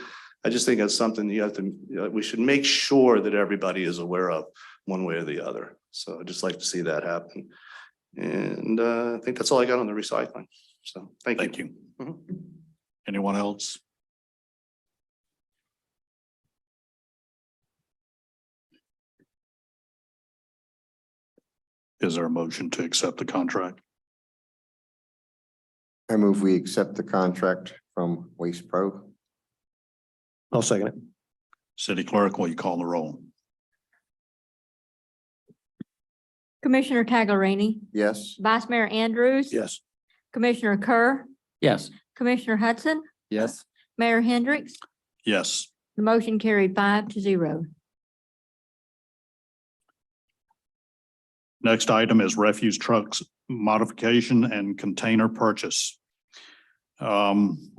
I just think that's something we should make sure that everybody is aware of, one way or the other. So I'd just like to see that happen. And I think that's all I got on the recycling. So thank you. Thank you. Mhm. Anyone else? Is there a motion to accept the contract? I move we accept the contract from Waste Pro. I'll second it. City Clerk, will you call the roll? Commissioner Taglerini, Yes. Vice Mayor Andrews. Yes. Commissioner Kerr, Yes. Commissioner Hudson, Yes. Mayor Hendricks. Yes. The motion carried 5-0. Next item is refuse trucks modification and container purchase. And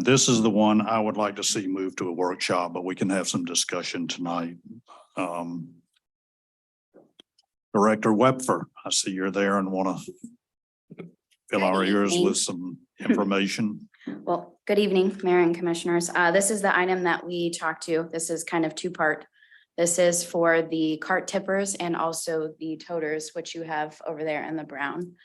this is the one I would like to see move to a workshop, but we can have some discussion tonight. Director Wepfer, I see you're there and want to fill our ears with some information. Well, good evening, Mayor and Commissioners. This is the item that we talked to. This is kind of two-part. This is for the cart tippers and also the toters, which you have over there in the brown.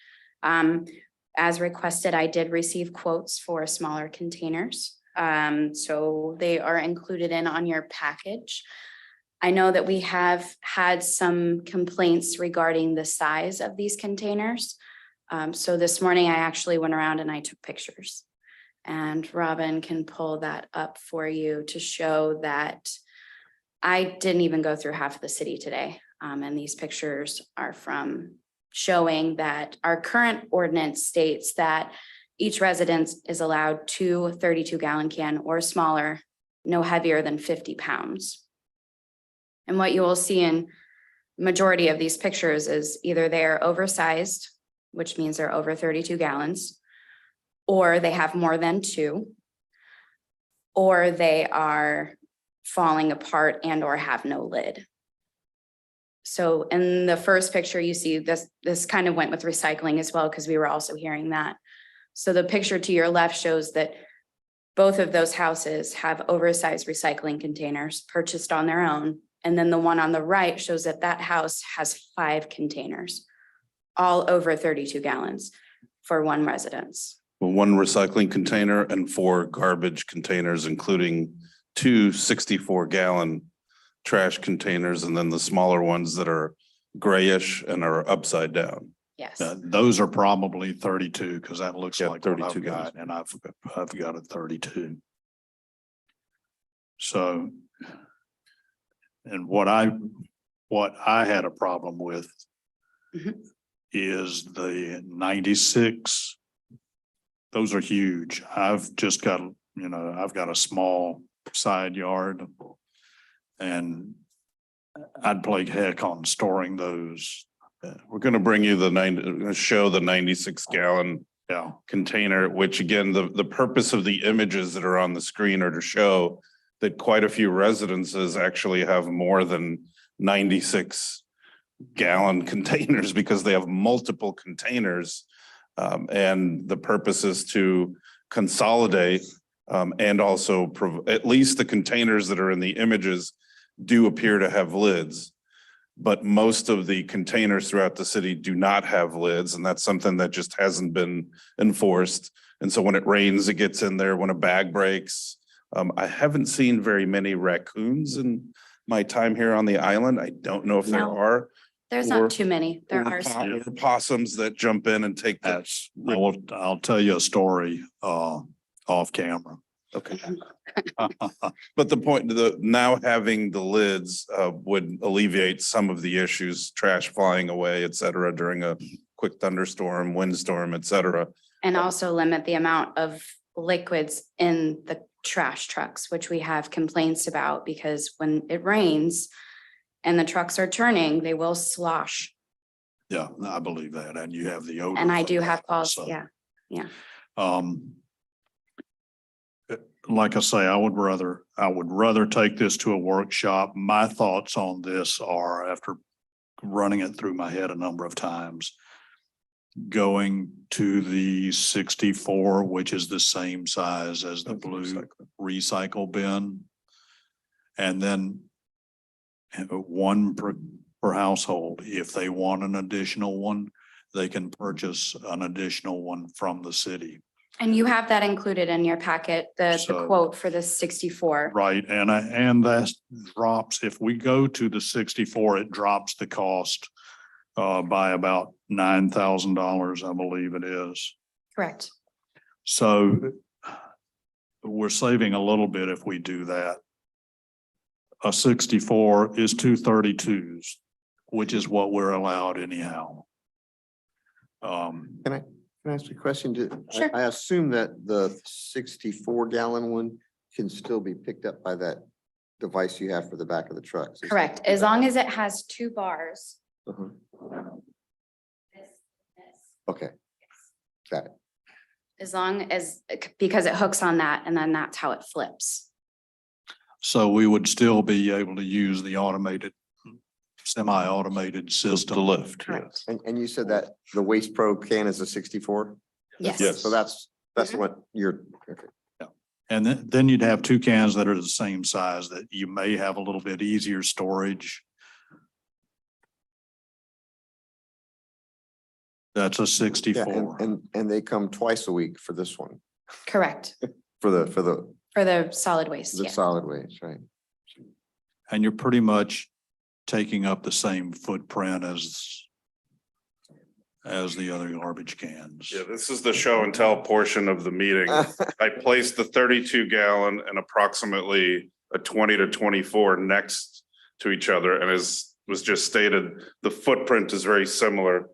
As requested, I did receive quotes for smaller containers. So they are included on your package. I know that we have had some complaints regarding the size of these containers. So this morning I actually went around and I took pictures. And Robin can pull that up for you to show that I didn't even go through half of the city today. And these pictures are from showing that our current ordinance states that each residence is allowed 2 32-gallon can or smaller, no heavier than 50 pounds. And what you will see in majority of these pictures is either they're oversized, which means they're over 32 gallons, or they have more than 2, or they are falling apart and or have no lid. So in the first picture, you see this kind of went with recycling as well, because we were also hearing that. So the picture to your left shows that both of those houses have oversized recycling containers purchased on their own. And then the one on the right shows that that house has 5 containers, all over 32 gallons for one residence. Well, 1 recycling container and 4 garbage containers, including 2 64-gallon trash containers, and then the smaller ones that are grayish and are upside down. Yes. Those are probably 32 because that looks Yeah, like what 32 I've got, and I've got a 32. So, and what I had a problem with Mhm. is the 96. Those are huge. I've just got, I've got a small side yard, and I'd play heck on storing those. We're gonna bring you show the 96-gallon Yeah. container, which again, the purpose of the images that are on the screen are to show that quite a few residences actually have more than 96-gallon containers because they have multiple containers. And the purpose is to consolidate and also at least the containers that are in the images do appear to have lids. But most of the containers throughout the city do not have lids, and that's something that just hasn't been enforced. And so when it rains, it gets in there. When a bag breaks, I haven't seen very many raccoons in my time here on the island. I don't know if there No. are. There's Or- not too many. There or are some. possums that jump in and take that. I'll tell you a story off camera. Okay. But the point, now having the lids would alleviate some of the issues, trash flying away, et cetera, during a quick thunderstorm, windstorm, et cetera. And also limit the amount of liquids in the trash trucks, which we have complaints about, because when it rains and the trucks are turning, they will slosh. Yeah, I believe that. And you have the odor. And I from do that have calls, also. yeah. Like I say, I would rather take this to a workshop. My thoughts on this are, after running it through my head a number of times, going to the 64, which is the same size as the blue recycle bin. And then one per per household. If they want an additional one, they can purchase an additional one from the city. And you have that included in your packet, the So- quote for the 64. Right, and that drops, if we go to the 64, it drops the cost by about $9,000, I believe it is. Correct. So we're saving a little bit if we do that. A 64 is 232s, which is what we're allowed anyhow. Can I ask you a question? Sure. I assume that the 64-gallon one can still be picked up by that device you have for the back of the trucks. Correct. As long as it has 2 bars. Uh-huh. This. Okay, got it. As long as, because it hooks on that and then that's how it flips. So we would still be able to use the automated, semi-automated system. The lift, Correct. And you said that the Waste Pro can is a 64? Yes. Yes. So that's what you're, okay. And then you'd have 2 cans that are the same size that you may have a little bit easier storage. That's a Yeah, 64. and they come twice a week for this one, Correct. for the For the solid waste. Yeah. solid waste, right? And you're pretty much taking up the same footprint as the other garbage cans. Yeah, this is the show and tell portion of the meeting. I placed the 32-gallon and approximately a 20 to 24 next to each other. And as was just stated, the footprint is very similar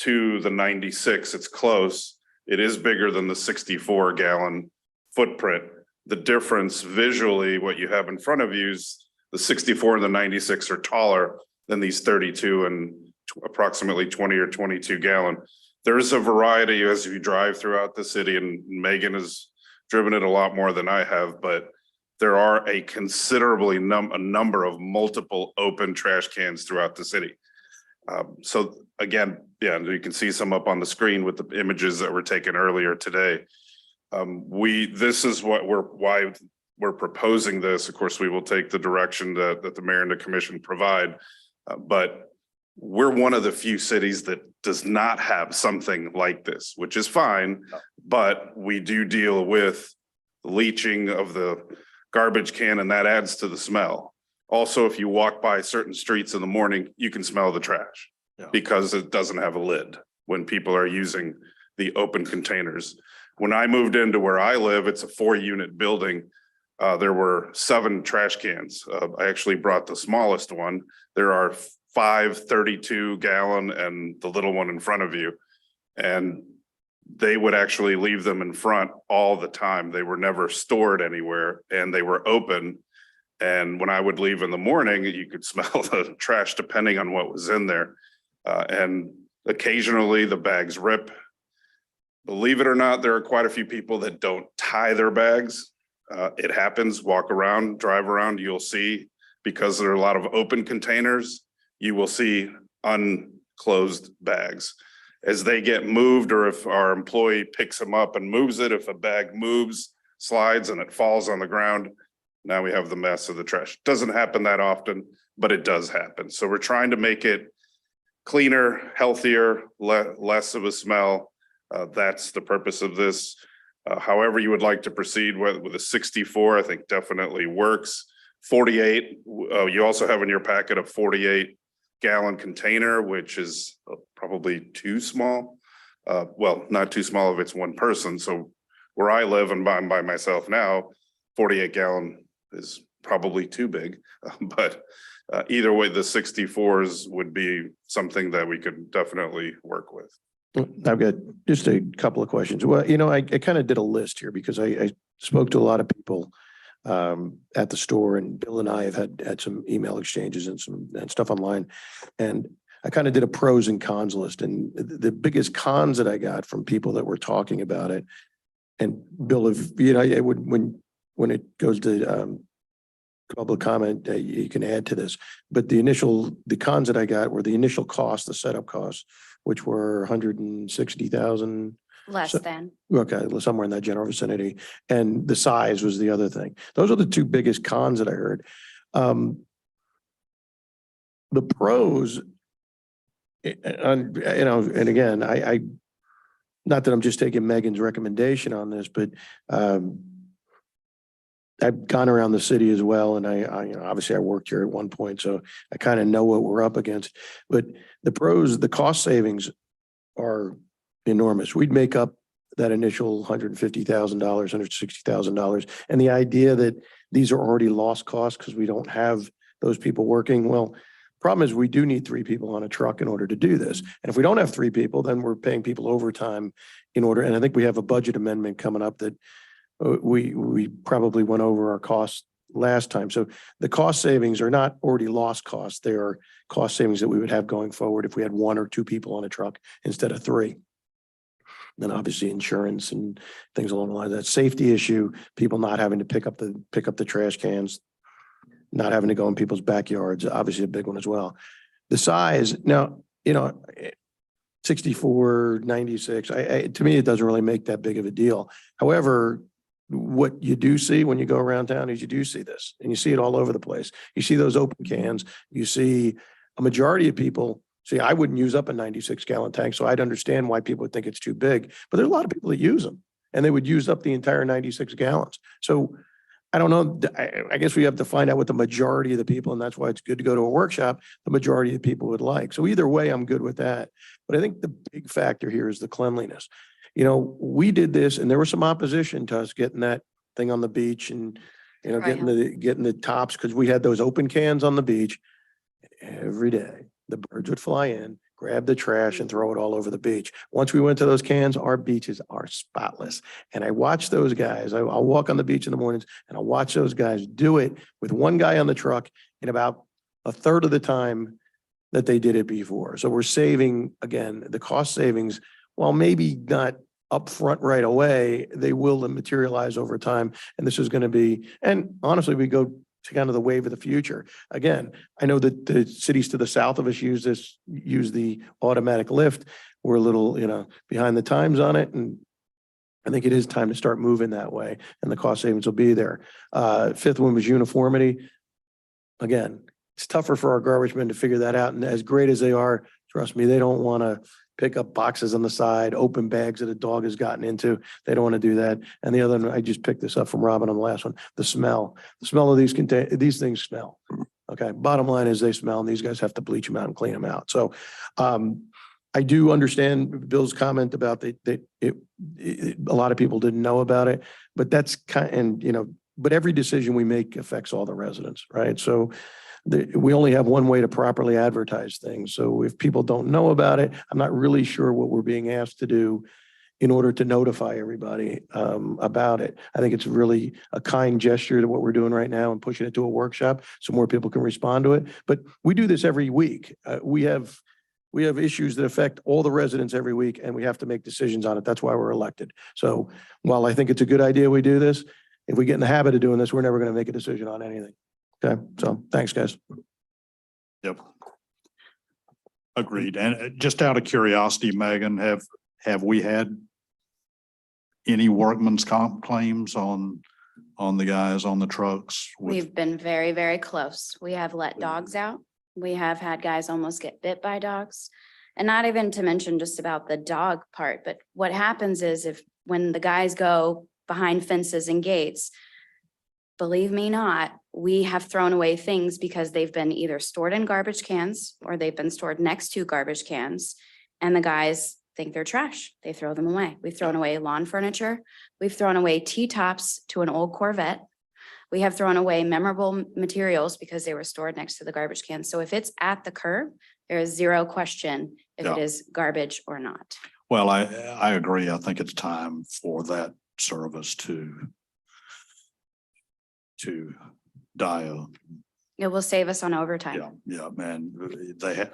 to the 96. It's close. It is bigger than the 64-gallon footprint. The difference visually, what you have in front of you is the 64 and the 96 are taller than these 32 and approximately 20 or 22-gallon. There's a variety as you drive throughout the city, and Megan has driven it a lot more than I have, but there are a considerably a number of multiple open trash cans throughout the city. So again, yeah, you can see some up on the screen with the images that were taken earlier today. This is why we're proposing this. Of course, we will take the direction that the mayor and the commission provide. But we're one of the few cities that does not have something like this, which is fine. But we do deal with leaching of the garbage can, and that adds to the smell. Also, if you walk by certain streets in the morning, you can smell the trash because it doesn't have a lid when people are using the open containers. When I moved into where I live, it's a 4-unit building. There were 7 trash cans. I actually brought the smallest one. There are 5 32-gallon and the little one in front of you. And they would actually leave them in front all the time. They were never stored anywhere and they were open. And when I would leave in the morning, you could smell the trash depending on what was in there. And occasionally the bags rip. Believe it or not, there are quite a few people that don't tie their bags. It happens, walk around, drive around, you'll see, because there are a lot of open containers, you will see unclosed bags. As they get moved, or if our employee picks them up and moves it, if a bag moves, slides and it falls on the ground, now we have the mess of the trash. Doesn't happen that often, but it does happen. So we're trying to make it cleaner, healthier, less of a smell. That's the purpose of this. However you would like to proceed with a 64, I think definitely works. 48, you also have in your packet a 48-gallon container, which is probably too small. Well, not too small if it's one person. So where I live and I'm by myself now, 48-gallon is probably too big. But either way, the 64s would be something that we could definitely work with. I've got just a couple of questions. Well, I kind of did a list here because I spoke to a lot of people at the store, and Bill and I have had some email exchanges and stuff online. And I kind of did a pros and cons list, and the biggest cons that I got from people that were talking about it. And Bill, if it would, when it goes to public comment, you can add to this. But the cons that I got were the initial cost, the setup costs, which were 160,000. Less than. Okay, somewhere in that general vicinity. And the size was the other thing. Those are the 2 biggest cons that I heard. the pros, and, you know, and again, I, not that I'm just taking Megan's recommendation on this, but, I've gone around the city as well, and I, you know, obviously I worked here at one point, so I kind of know what we're up against. But the pros, the cost savings are enormous. We'd make up that initial $150,000, $160,000. And the idea that these are already lost costs because we don't have those people working, well, problem is we do need 3 people on a truck in order to do this. And if we don't have 3 people, then we're paying people overtime in order. And I think we have a budget amendment coming up that we probably went over our costs last time. So the cost savings are not already lost costs. They are cost savings that we would have going forward if we had 1 or 2 people on a truck instead of 3. Then obviously insurance and things along the line. That safety issue, people not having to pick up the trash cans, not having to go in people's backyards, obviously a big one as well. The size, now, you know, 64, 96, to me, it doesn't really make that big of a deal. However, what you do see when you go around town is you do see this, and you see it all over the place. You see those open cans, you see a majority of people. See, I wouldn't use up a 96-gallon tank, so I'd understand why people would think it's too big, but there's a lot of people that use them, and they would use up the entire 96 gallons. So I don't know, I guess we have to find out what the majority of the people, and that's why it's good to go to a workshop, the majority of people would like. So either way, I'm good with that. But I think the big factor here is the cleanliness. You know, we did this and there was some opposition to us getting that thing on the beach and, you know, getting the tops, because we had those open cans on the beach. Every day, the birds would fly in, grab the trash and throw it all over the beach. Once we went to those cans, our beaches are spotless. And I watch those guys. I'll walk on the beach in the mornings and I'll watch those guys do it with one guy on the truck in about a third of the time that they did it before. So we're saving, again, the cost savings, while maybe not upfront right away, they will materialize over time. And this is going to be, and honestly, we go to kind of the wave of the future. Again, I know that the cities to the south of us use the automatic lift. We're a little, you know, behind the times on it. And I think it is time to start moving that way, and the cost savings will be there. 5th one was uniformity. Again, it's tougher for our garbage men to figure that out. And as great as they are, trust me, they don't want to pick up boxes on the side, open bags that a dog has gotten into. They don't want to do that. And the other one, I just picked this up from Robin on the last one, the smell of these things smell. Okay. Bottom line is they smell, and these guys have to bleach them out and clean them out. So, I do understand Bill's comment about a lot of people didn't know about it, but that's but every decision we make affects all the residents, right? So we only have one way to properly advertise things. So if people don't know about it, I'm not really sure what we're being asked to do in order to notify everybody about it. I think it's really a kind gesture to what we're doing right now and pushing it to a workshop so more people can respond to it. But we do this every week. We have issues that affect all the residents every week, and we have to make decisions on it. That's why we're elected. So while I think it's a good idea we do this, if we get in the habit of doing this, we're never going to make a decision on anything. Okay, so thanks, guys. Yep. Agreed. And just out of curiosity, Megan, have we had any workman's comp claims on the guys on the trucks? We've been very, very close. We have let dogs out. We have had guys almost get bit by dogs. And not even to mention just about the dog part, but what happens is when the guys go behind fences and gates, believe me not, we have thrown away things because they've been either stored in garbage cans or they've been stored next to garbage cans. And the guys think they're trash. They throw them away. We've thrown away lawn furniture. We've thrown away T-tops to an old Corvette. We have thrown away memorable materials because they were stored next to the garbage can. So if it's at the curb, there is zero question if it is garbage or not. Well, I agree. I think it's time for that service to die. It will save us on overtime. Yeah, man.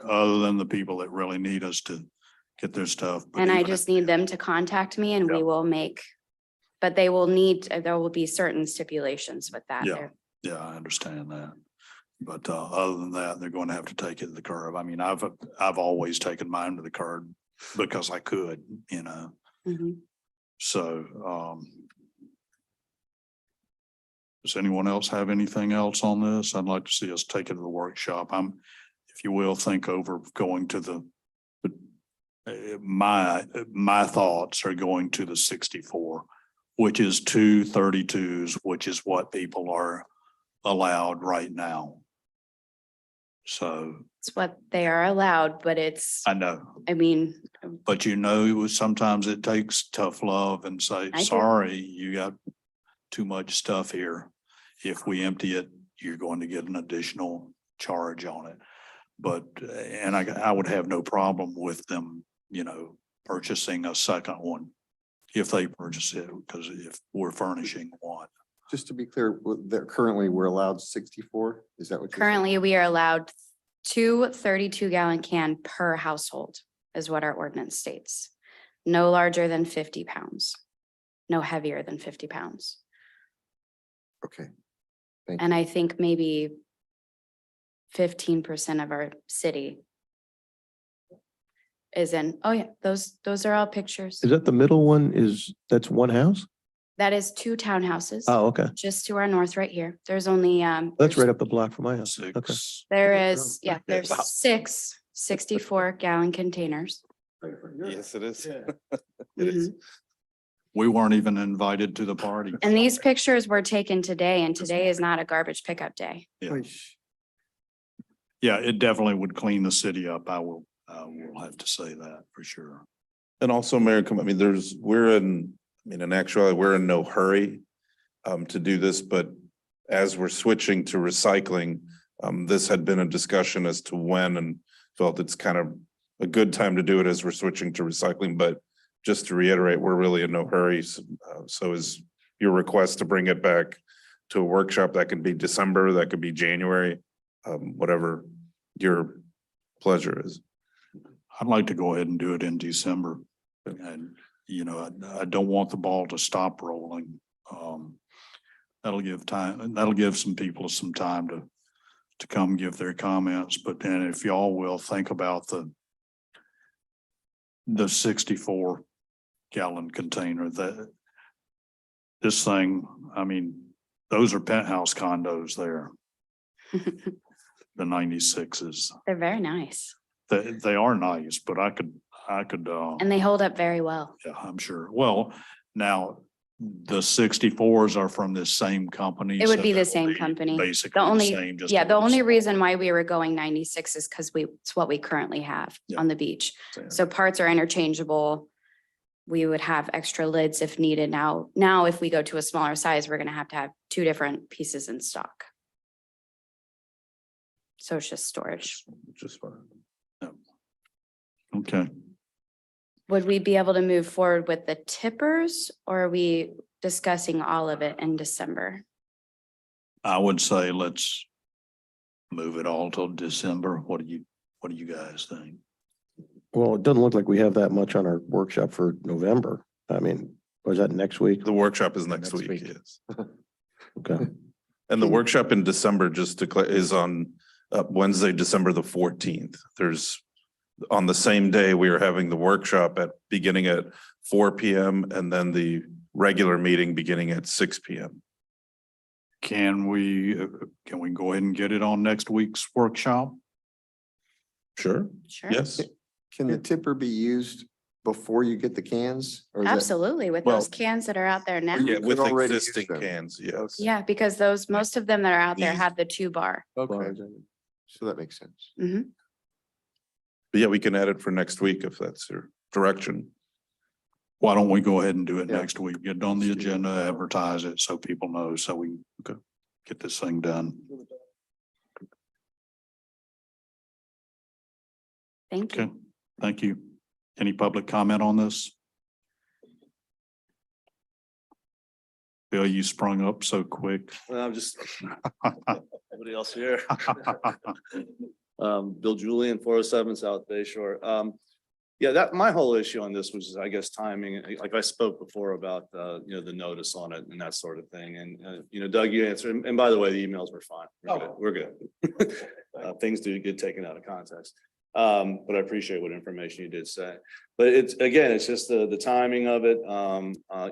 Other than the people that really need us to get their stuff. And I just need them to contact me and we will make, but there will be certain stipulations with that. Yeah, I understand that. But other than that, they're going to have to take it to the curb. I mean, I've always taken mine to the curb because I could, you know. Mm-hmm. So, does anyone else have anything else on this? I'd like to see us take it to the workshop. if you will, think over going to the my thoughts are going to the 64, which is 2 32s, which is what people are allowed right now. So It's what they are allowed, but it's, I know, I mean, but you know, sometimes it takes tough love and say, I do. sorry, you got too much stuff here. If we empty it, you're going to get an additional charge on it. But, and I would have no problem with them, you know, purchasing a second one if they purchase it, because if we're furnishing one. Just to be clear, currently we're allowed 64? Is that what you're saying? currently we are allowed 2 32-gallon can per household is what our ordinance states. No larger than 50 pounds, no heavier than 50 pounds. Okay. And I think maybe 15% of our city is in, oh yeah, those are all pictures. Is that the middle one that's one house? That is 2 townhouses. Oh, okay. Just to our north right here. There's only, That's there's- right up the block from my house. Okay. Six. there is, yeah, there's Wow. 6 64-gallon containers. Yes, it is. Mhm. We weren't even invited to the party. And these pictures were taken today, and today is not a garbage pickup day. Yeah. Yeah, it definitely would clean the city up. I will have to say that for sure. And also, Mayor, I mean, in actuality, we're in no hurry to do this, but as we're switching to recycling, this had been a discussion as to when, and felt it's kind of a good time to do it as we're switching to recycling. But just to reiterate, we're really in no hurry. So is your request to bring it back to a workshop? That could be December, that could be January, whatever your pleasure is. I'd like to go ahead and do it in December. And, you know, I don't want the ball to stop rolling. That'll give some people some time to come give their comments, but then if y'all will think about the 64-gallon container, that this thing, I mean, those are penthouse condos there, the 96s. They're very nice They are nice, but I could, and they hold up very well. yeah, I'm sure. Well, now the 64s are from this same company. It would so be the that'll same be company. Basically The the only, same, just yeah, a the little only smaller. reason why we were going 96 is because it's what we currently have Yeah. on the beach. Same. So parts are interchangeable. We would have extra lids if needed. Now, if we go to a smaller size, we're gonna have to have 2 different pieces in stock. So it's just storage. Just fine. Okay. Would we be able to move forward with the tippers, or are we discussing all of it in December? I would say let's move it all till December. What do you guys think? Well, it doesn't look like we have that much on our workshop for November. I mean, was that next week? The workshop is next Next week, week. yes. Okay. And the workshop in December, just to is on Wednesday, December the 14th. There's, on the same day, we are having the workshop beginning at 4 PM and then the regular meeting beginning at 6 PM. Can we go ahead and get it on next week's workshop? Sure, Sure. yes. Can the tipper be used before you get the cans? Or is that- Absolutely, with Well- those cans that are out there now. you Yeah, could with already use existing them. cans, yes. Yeah, because most of them that are out there These- have the 2-bar. Okay. So that makes sense. Mhm. But yeah, we can add it for next week if that's your direction. Why don't we go ahead and do it Yeah. next week? Get it on the agenda, advertise it so people know, so we can get this thing done. Thank Okay, you. thank you. Any public comment on this? Bill, you sprung up so quick. I'm just, everybody else here. Bill Julian, 407 South Bay Shore. Yeah, that, my whole issue on this was, I guess, timing. Like I spoke before about, you know, the notice on it and that sort of thing. And, you know, Doug, you answered, and by the way, the emails were fine. We're good. Things do get taken out of context. But I appreciate what information you did say. But it's, again, it's just the timing of it.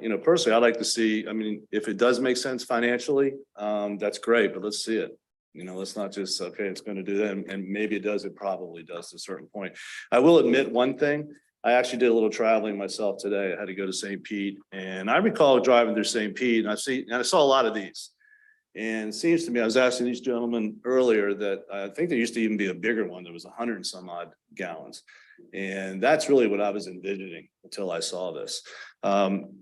You know, personally, I'd like to see, I mean, if it does make sense financially, that's great, but let's see it. Let's not just, okay, it's gonna do that, and maybe it does, it probably does to a certain point. I will admit one thing, I actually did a little traveling myself today. I had to go to St. Pete, and I recall driving through St. Pete, and I saw a lot of these. And it seems to me, I was asking these gentlemen earlier that I think there used to even be a bigger one that was 100 and some odd gallons. And that's really what I was envisioning until I saw this.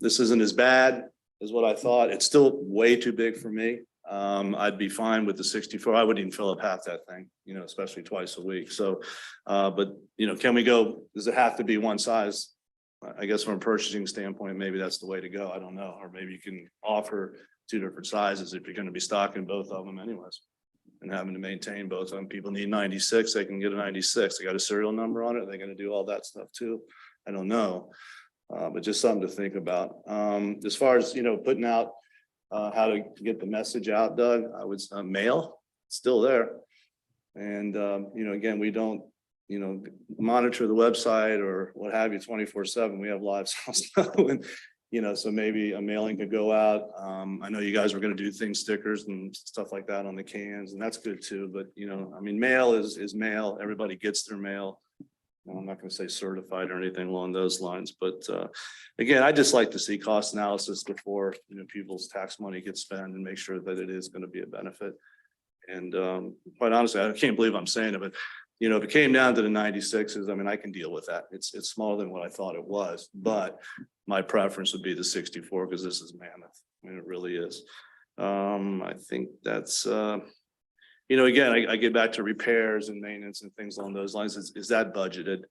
This isn't as bad as what I thought. It's still way too big for me. I'd be fine with the 64. I wouldn't even fill up half that thing, especially twice a week. So, but can we go, does it have to be one size? I guess from a purchasing standpoint, maybe that's the way to go. I don't know. Or maybe you can offer two different sizes if you're going to be stocking both of them anyways. And having to maintain both of them. People need 96, they can get a 96. They got a serial number on it. They're going to do all that stuff too. I don't know. But just something to think about. As far as, putting out how to get the message out, Doug, I would mail, still there. And, again, we don't, monitor the website or what have you 24/7. We have lives. And, so maybe a mailing could go out. I know you guys were going to do things, stickers and stuff like that on the cans, and that's good too. But, mail is mail. Everybody gets their mail. I'm not going to say certified or anything along those lines, but again, I just like to see cost analysis before, people's tax money gets spent and make sure that it is going to be a benefit. And quite honestly, I can't believe I'm saying it, but if it came down to the 96s, I can deal with that. It's smaller than what I thought it was, but my preference would be the 64 because this is mammoth. It really is. I think that's again, I get back to repairs and maintenance and things along those lines. Is that budgeted,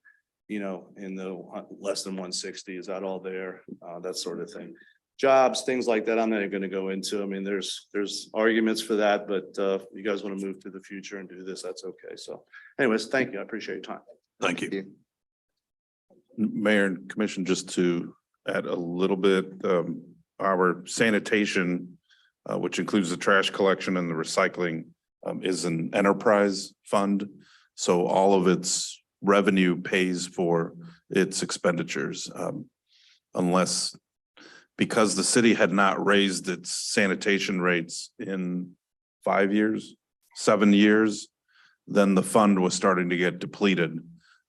in the less than 160? Is that all there? That sort of thing. Jobs, things like that, I'm not going to go into. There's arguments for that, but you guys want to move to the future and do this, that's okay. So anyways, thank you. I appreciate your time. Thank you. Mayor and Commission, just to add a little bit, our sanitation, which includes the trash collection and the recycling, is an enterprise fund. So all of its revenue pays for its expenditures, because the city had not raised its sanitation rates in 5 years, 7 years, then the fund was starting to get depleted.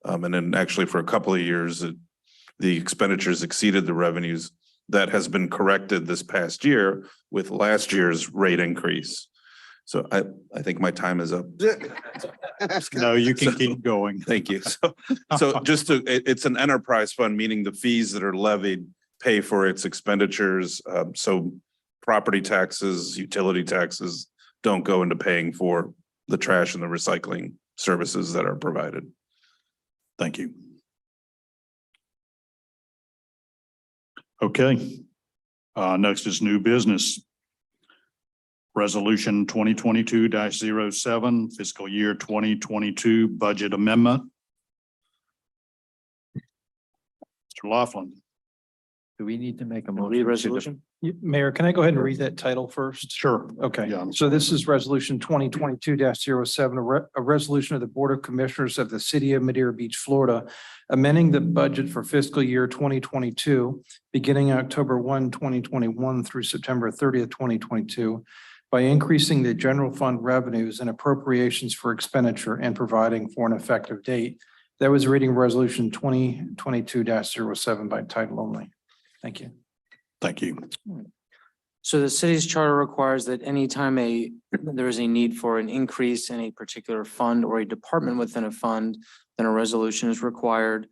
And then actually for a couple of years, the expenditures exceeded the revenues. That has been corrected this past year with last year's rate increase. So I think my time is up. No, you can keep going. Thank you. So it's an enterprise fund, meaning the fees that are levied pay for its expenditures. So property taxes, utility taxes don't go into paying for the trash and the recycling services that are provided. Thank you. Okay. Next is new business. Resolution 2022-07, fiscal year 2022 budget amendment. Mr. Laughlin. Do we need to make a motion? Read resolution? Mayor, can I go ahead and read that title first? Sure. Okay, Yeah, I'm so this is resolution 2022-07, a resolution of the Board of Commissioners of the City of Madeira Beach, Florida, amending the budget for fiscal year 2022, beginning October 1, 2021 through September 30th, 2022, by increasing the general fund revenues and appropriations for expenditure and providing for an effective date. That was reading resolution 2022-07 by title only. Thank you. Thank you. So the city's charter requires that anytime there is a need for an increase in a particular fund or a department within a fund, then a resolution is required.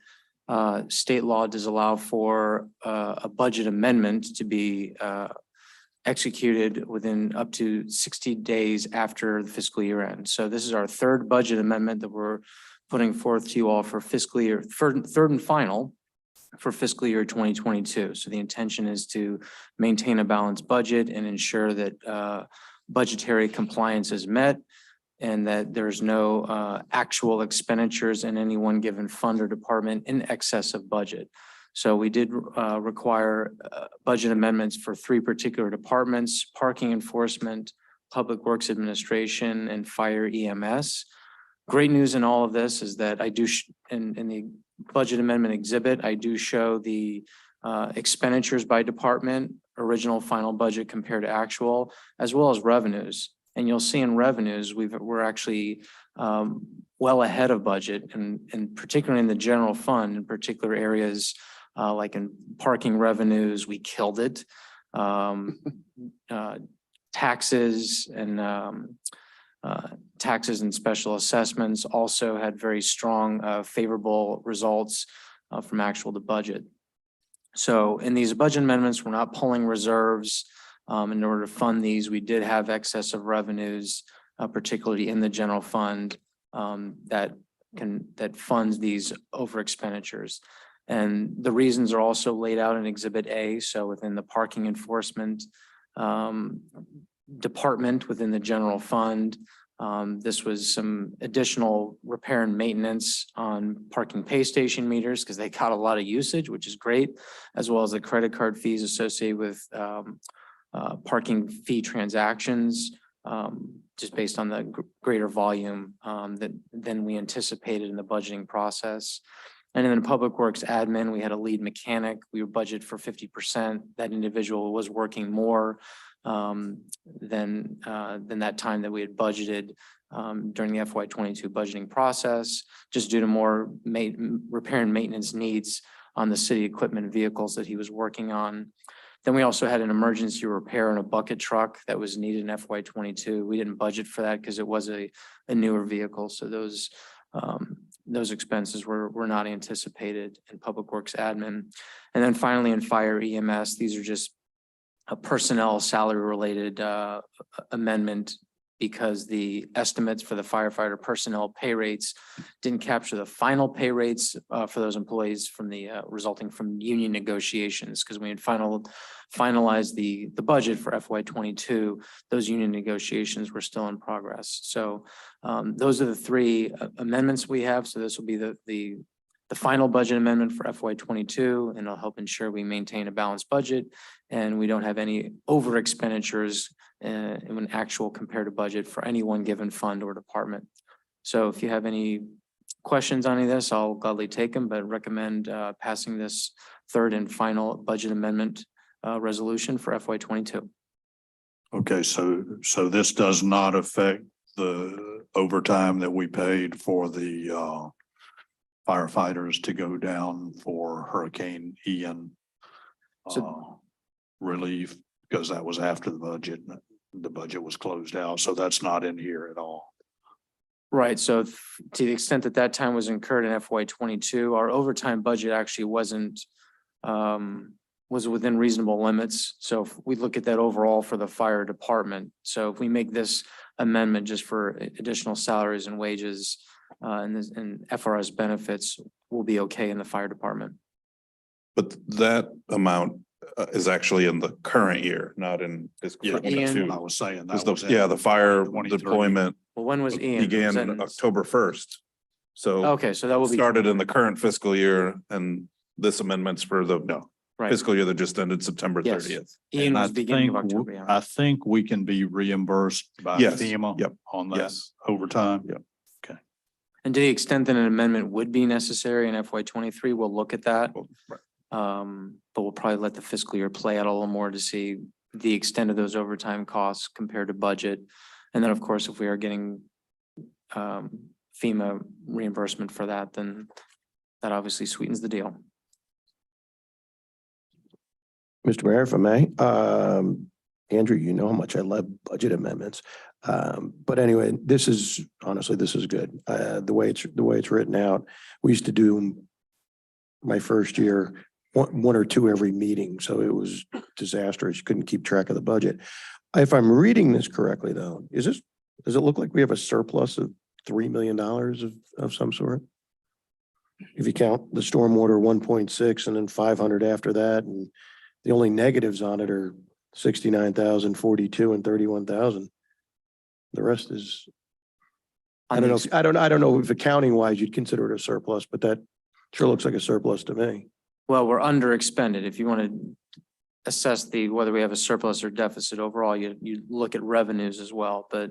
State law does allow for a budget amendment to be executed within up to 60 days after the fiscal year end. So this is our third budget amendment that we're putting forth to you all for fiscal year, third and final for fiscal year 2022. So the intention is to maintain a balanced budget and ensure that budgetary compliance is met and that there's no actual expenditures in any one given fund or department in excess of budget. So we did require budget amendments for 3 particular departments: parking enforcement, public works administration, and fire EMS. Great news in all of this is that I do, in the budget amendment exhibit, I do show the expenditures by department, original final budget compared to actual, as well as revenues. And you'll see in revenues, we're actually well ahead of budget and particularly in the general fund, in particular areas like in parking revenues, we killed it. Taxes and taxes and special assessments also had very strong favorable results from actual to budget. So in these budget amendments, we're not pulling reserves in order to fund these. We did have excess of revenues, particularly in the general fund that funds these over expenditures. And the reasons are also laid out in Exhibit A. So within the parking enforcement department within the general fund, this was some additional repair and maintenance on parking pay station meters because they got a lot of usage, which is great, as well as the credit card fees associated with parking fee transactions, just based on the greater volume than we anticipated in the budgeting process. And in the Public Works admin, we had a lead mechanic. We were budgeted for 50%. That individual was working more than that time that we had budgeted during the FY22 budgeting process, just due to more repair and maintenance needs on the city equipment and vehicles that he was working on. Then we also had an emergency repair on a bucket truck that was needed in FY22. We didn't budget for that because it was a newer vehicle. So those expenses were not anticipated in Public Works admin. And then finally in Fire EMS, these are just a personnel salary related amendment because the estimates for the firefighter personnel pay rates didn't capture the final pay rates for those employees from the resulting from union negotiations, because we had finalized the budget for FY22. Those union negotiations were still in progress. So those are the three amendments we have. So this will be the final budget amendment for FY22, and it'll help ensure we maintain a balanced budget and we don't have any over expenditures in an actual compared to budget for any one given fund or department. So if you have any questions on any of this, I'll gladly take them, but recommend passing this third and final budget amendment resolution for FY22. Okay, so this does not affect the overtime that we paid for the firefighters to go down for Hurricane Ian relief, because that was after the budget. The budget was closed out, so that's not in here at all. Right. So to the extent that that time was incurred in FY22, our overtime budget actually was within reasonable limits. So if we look at that overall for the fire department, so if we make this amendment just for additional salaries and wages and FRS benefits, we'll be okay in the fire department. But that amount is actually in the current year, not in fiscal Yeah, that's 22. what I was saying. That The- was yeah, the fire 23. deployment Well, when was Ian? Was began that in- October 1st. So Okay, so that will be. started in the current fiscal year, and this amendment's for the Right. fiscal year that just ended September Yes. 30th. Ian And was I beginning of think October, yeah. I think we can be reimbursed by Yes. FEMA Yep. on that Yes. overtime. Yep. And to the extent that an amendment would be necessary in FY23, we'll look at that. Right. But we'll probably let the fiscal year play out a little more to see the extent of those overtime costs compared to budget. And then, of course, if we are getting FEMA reimbursement for that, then that obviously sweetens the deal. Mr. Mayor, if I may, Andrew, you know how much I love budget amendments. But anyway, this is good. The way it's written out, we used to do my first year, one or two every meeting. So it was disastrous. You couldn't keep track of the budget. If I'm reading this correctly though, does it look like we have a surplus of $3 million of some sort? If you count the stormwater 1.6 and then 500 after that, and the only negatives on it are 69,000, 42 and 31,000. The rest is, I don't know if accounting wise you'd consider it a surplus, but that sure looks like a surplus to me. Well, we're under expended. If you want to assess whether we have a surplus or deficit overall, you look at revenues as well, but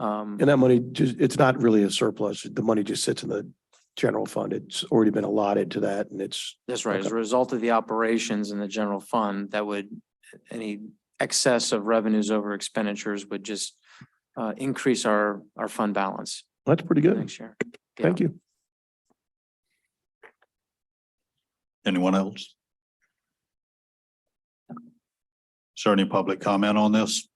And that money it's not really a surplus. The money just sits in the general fund. It's already been allotted to that, and it's. that's right. As Okay. a result of the operations in the general fund, any excess of revenues over expenditures would just increase our fund balance That's pretty good. next year. Thank you. Anyone else? Is there any public comment on this?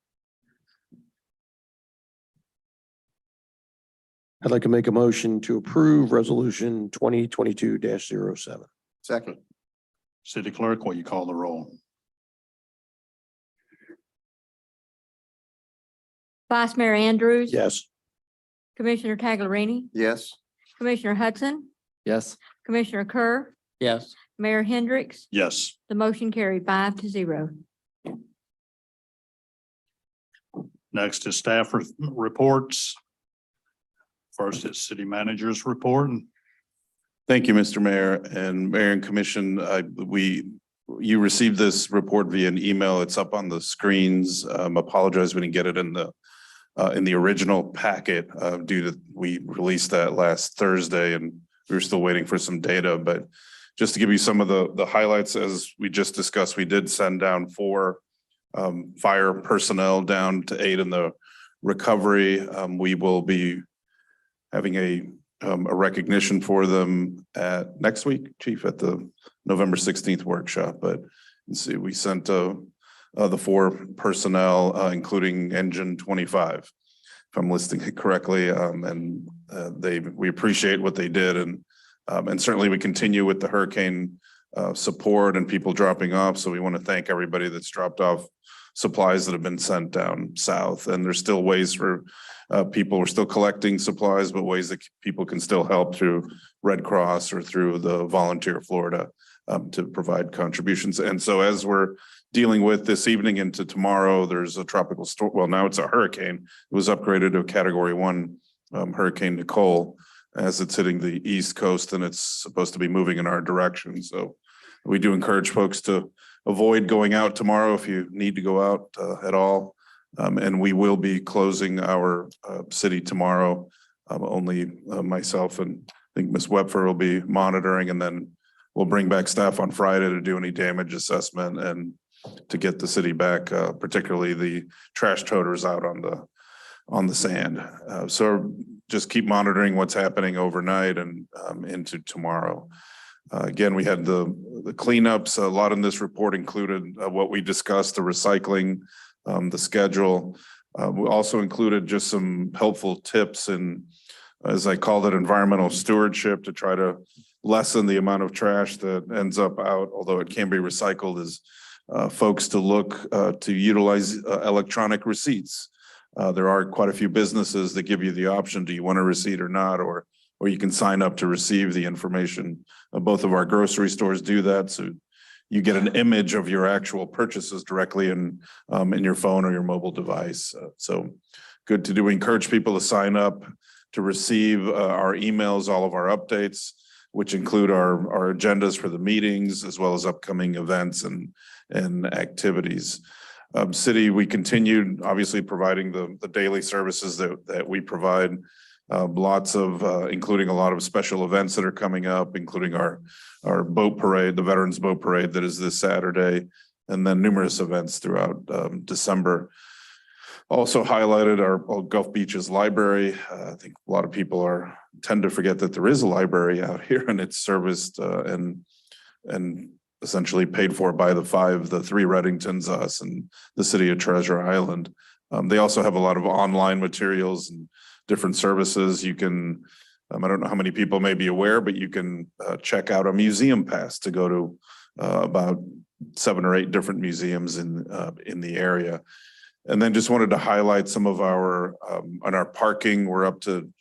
I'd like to make a motion to approve resolution 2022-07. Second. City Clerk, will you call the roll? Vice Mayor Andrews. Yes. Commissioner Taglerini, Yes. Commissioner Hudson, Yes. Commissioner Kerr, Yes. Mayor Hendricks. Yes. The motion carried 5-0. Next is staff reports. First is city manager's report. Thank you, Mr. Mayor and Mayor and Commission. You received this report via an email. It's up on the screens. Apologize we didn't get it in the original packet due to, we released that last Thursday and we were still waiting for some data, but just to give you some of the highlights, as we just discussed, we did send down 4 fire personnel down to aid in the recovery. We will be having a recognition for them at next week, Chief, at the November 16th workshop. But you see, we sent the 4 personnel, including Engine 25, if I'm listing it correctly, and we appreciate what they did, and certainly we continue with the hurricane support and people dropping off. So we want to thank everybody that's dropped off supplies that have been sent down south, and there's still ways for people, we're still collecting supplies, but ways that people can still help through Red Cross or through the Volunteer Florida to provide contributions. And so as we're dealing with this evening into tomorrow, there's a tropical storm. Well, now it's a hurricane. It was upgraded to a Category 1 Hurricane Nicole as it's hitting the East Coast, and it's supposed to be moving in our direction. So we do encourage folks to avoid going out tomorrow if you need to go out at all. And we will be closing our city tomorrow. Only myself and I think Ms. Wepfer will be monitoring, and then we'll bring back staff on Friday to do any damage assessment and to get the city back, particularly the trash toters out on the sand. So just keep monitoring what's happening overnight and into tomorrow. Again, we had the cleanups. A lot in this report included what we discussed, the recycling, the schedule. We also included just some helpful tips and, as I called it, environmental stewardship to try to lessen the amount of trash that ends up out, although it can be recycled, is folks to look to utilize electronic receipts. There are quite a few businesses that give you the option, do you want a receipt or not, or you can sign up to receive the information. Both of our grocery stores do that, so you get an image of your actual purchases directly in your phone or your mobile device. So good to do. We encourage people to sign up to receive our emails, all of our updates, which include our agendas for the meetings, as well as upcoming events and activities. City, we continued obviously providing the daily services that we provide. Lots of, including a lot of special events that are coming up, including our boat parade, the Veterans Boat Parade that is this Saturday, and then numerous events throughout December. Also highlighted our Gulf Beaches Library. I think a lot of people tend to forget that there is a library out here, and it's serviced and essentially paid for by the 3 Reddingtons, us, and the city of Treasure Island. They also have a lot of online materials and different services. You can, I don't know how many people may be aware, but you can check out a museum pass to go to about 7 or 8 different museums in the area. And then just wanted to highlight some of our, on our parking, we're up to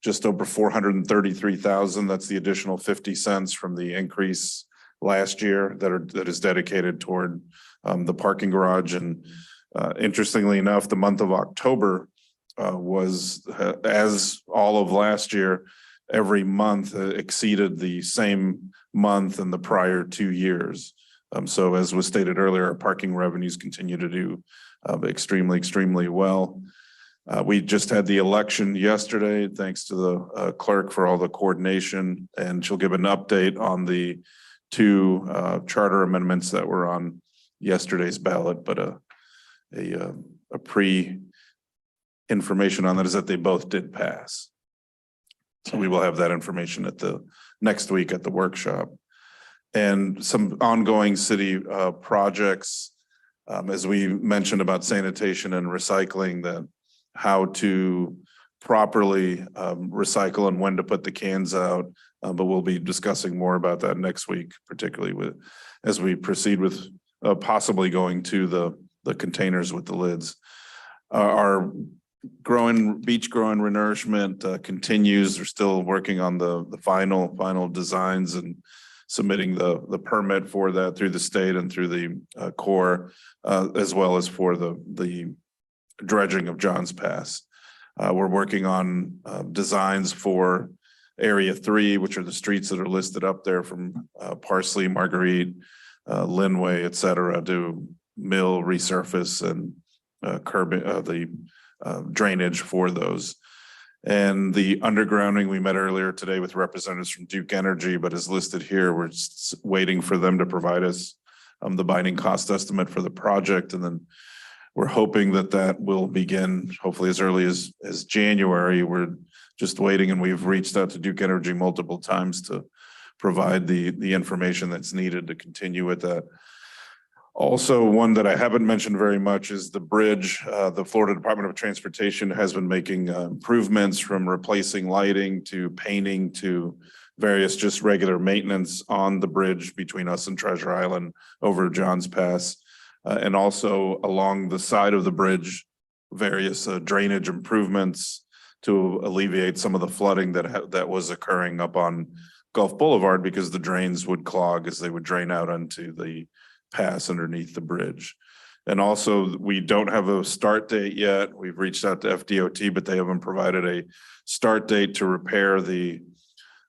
just over 433,000. That's the additional 50 cents from the increase last year that is dedicated toward the parking garage. And interestingly enough, the month of October was, as all of last year, every month exceeded the same month in the prior 2 years. So as was stated earlier, our parking revenues continue to do extremely well. We just had the election yesterday, thanks to the clerk for all the coordination, and she'll give an update on the 2 charter amendments that were on yesterday's ballot, but a information on that is that they both did pass. So we will have that information at the next week at the workshop. And some ongoing city projects, as we mentioned about sanitation and recycling, that how to properly recycle and when to put the cans out. But we'll be discussing more about that next week, particularly with as we proceed with possibly going to the containers with the lids. Our beach growing renourishment continues. We're still working on the final designs and submitting the permit for that through the state and through the Corps, as well as for the dredging of Johns Pass. We're working on designs for Area 3, which are the streets that are listed up there from Parsley, Marguerite, Linway, et cetera, to mill, resurface, and curb the drainage for those. And the undergrounding, we met earlier today with representatives from Duke Energy, but as listed here, we're just waiting for them to provide us the binding cost estimate for the project. And then we're hoping that that will begin hopefully as early as January. We're just waiting, and we've reached out to Duke Energy multiple times to provide the information that's needed to continue with that. Also, one that I haven't mentioned very much is the bridge. The Florida Department of Transportation has been making improvements, from replacing lighting to painting to various just regular maintenance on the bridge between us and Treasure Island over Johns Pass. And also along the side of the bridge, various drainage improvements to alleviate some of the flooding that was occurring up on Gulf Boulevard, because the drains would clog as they would drain out onto the pass underneath the bridge. And also, we don't have a start date yet. We've reached out to FDOT, but they haven't provided a start date to repair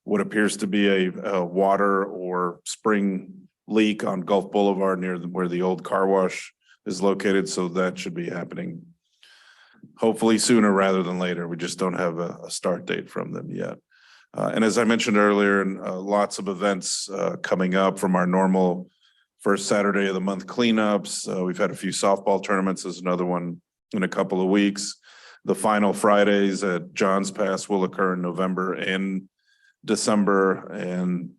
what appears to be a water or spring leak on Gulf Boulevard near where the old car wash is located. So that should be happening hopefully sooner rather than later. We just don't have a start date from them yet. And as I mentioned earlier, lots of events coming up from our normal first Saturday of the month cleanups. We've had a few softball tournaments. There's another one in a couple of weeks. The final Fridays at Johns Pass will occur in November and December, and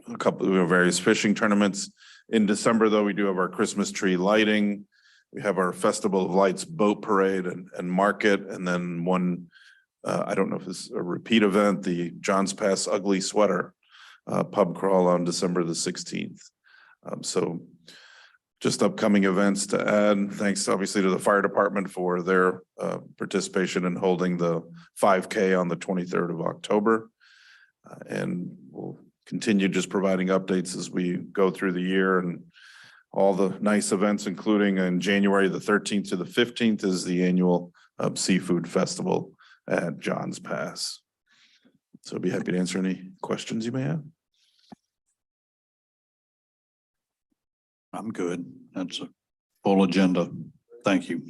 a couple of various fishing tournaments. In December, though, we do have our Christmas tree lighting. We have our Festival of Lights boat parade and market, and then one, I don't know if it's a repeat event, the Johns Pass Ugly Sweater pub crawl on December the 16th. So just upcoming events to add. Thanks obviously to the fire department for their participation in holding the 5K on the 23rd of October. And we'll continue just providing updates as we go through the year, and all the nice events, including on January the 13th to the 15th is the annual seafood festival at Johns Pass. So I'd be happy to answer any questions you may have. I'm good. That's a full agenda. Thank you.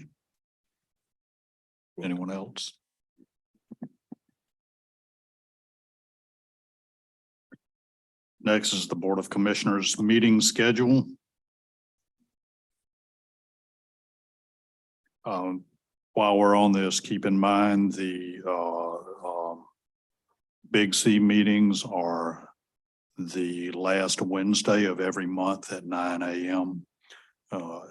Anyone else? Next is the Board of Commissioners meeting schedule. While we're on this, keep in mind the Big C meetings are the last Wednesday of every month at 9 a.m.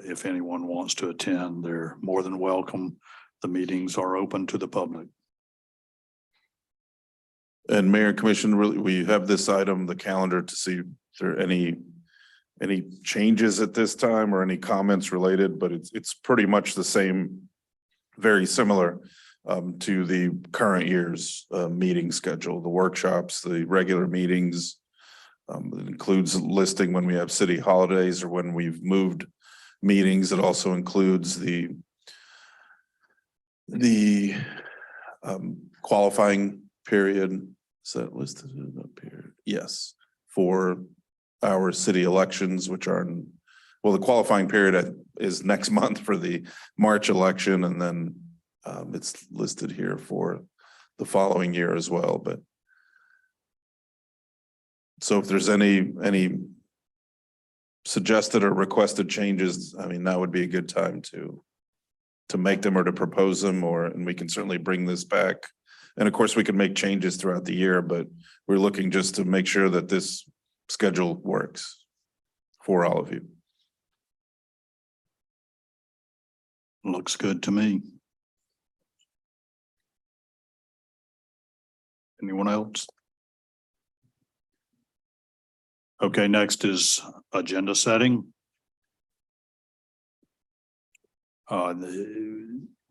If anyone wants to attend, they're more than welcome. The meetings are open to the public. And Mayor and Commission, really, we have this item, the calendar, to see if there are any changes at this time or any comments related, but it's pretty much the same, very similar to the current year's meeting schedule, the workshops, the regular meetings. It includes listing when we have city holidays or when we've moved meetings. It also includes the qualifying period. Is that listed up here? Yes, for our city elections, which are the qualifying period is next month for the March election, and then it's listed here for the following year as well. But so if there's any suggested or requested changes, I mean, that would be a good time to to make them or to propose them, and we can certainly bring this back. And of course, we can make changes throughout the year, but we're looking just to make sure that this schedule works for all of you. Looks good to me. Anyone else? Okay, next is agenda setting.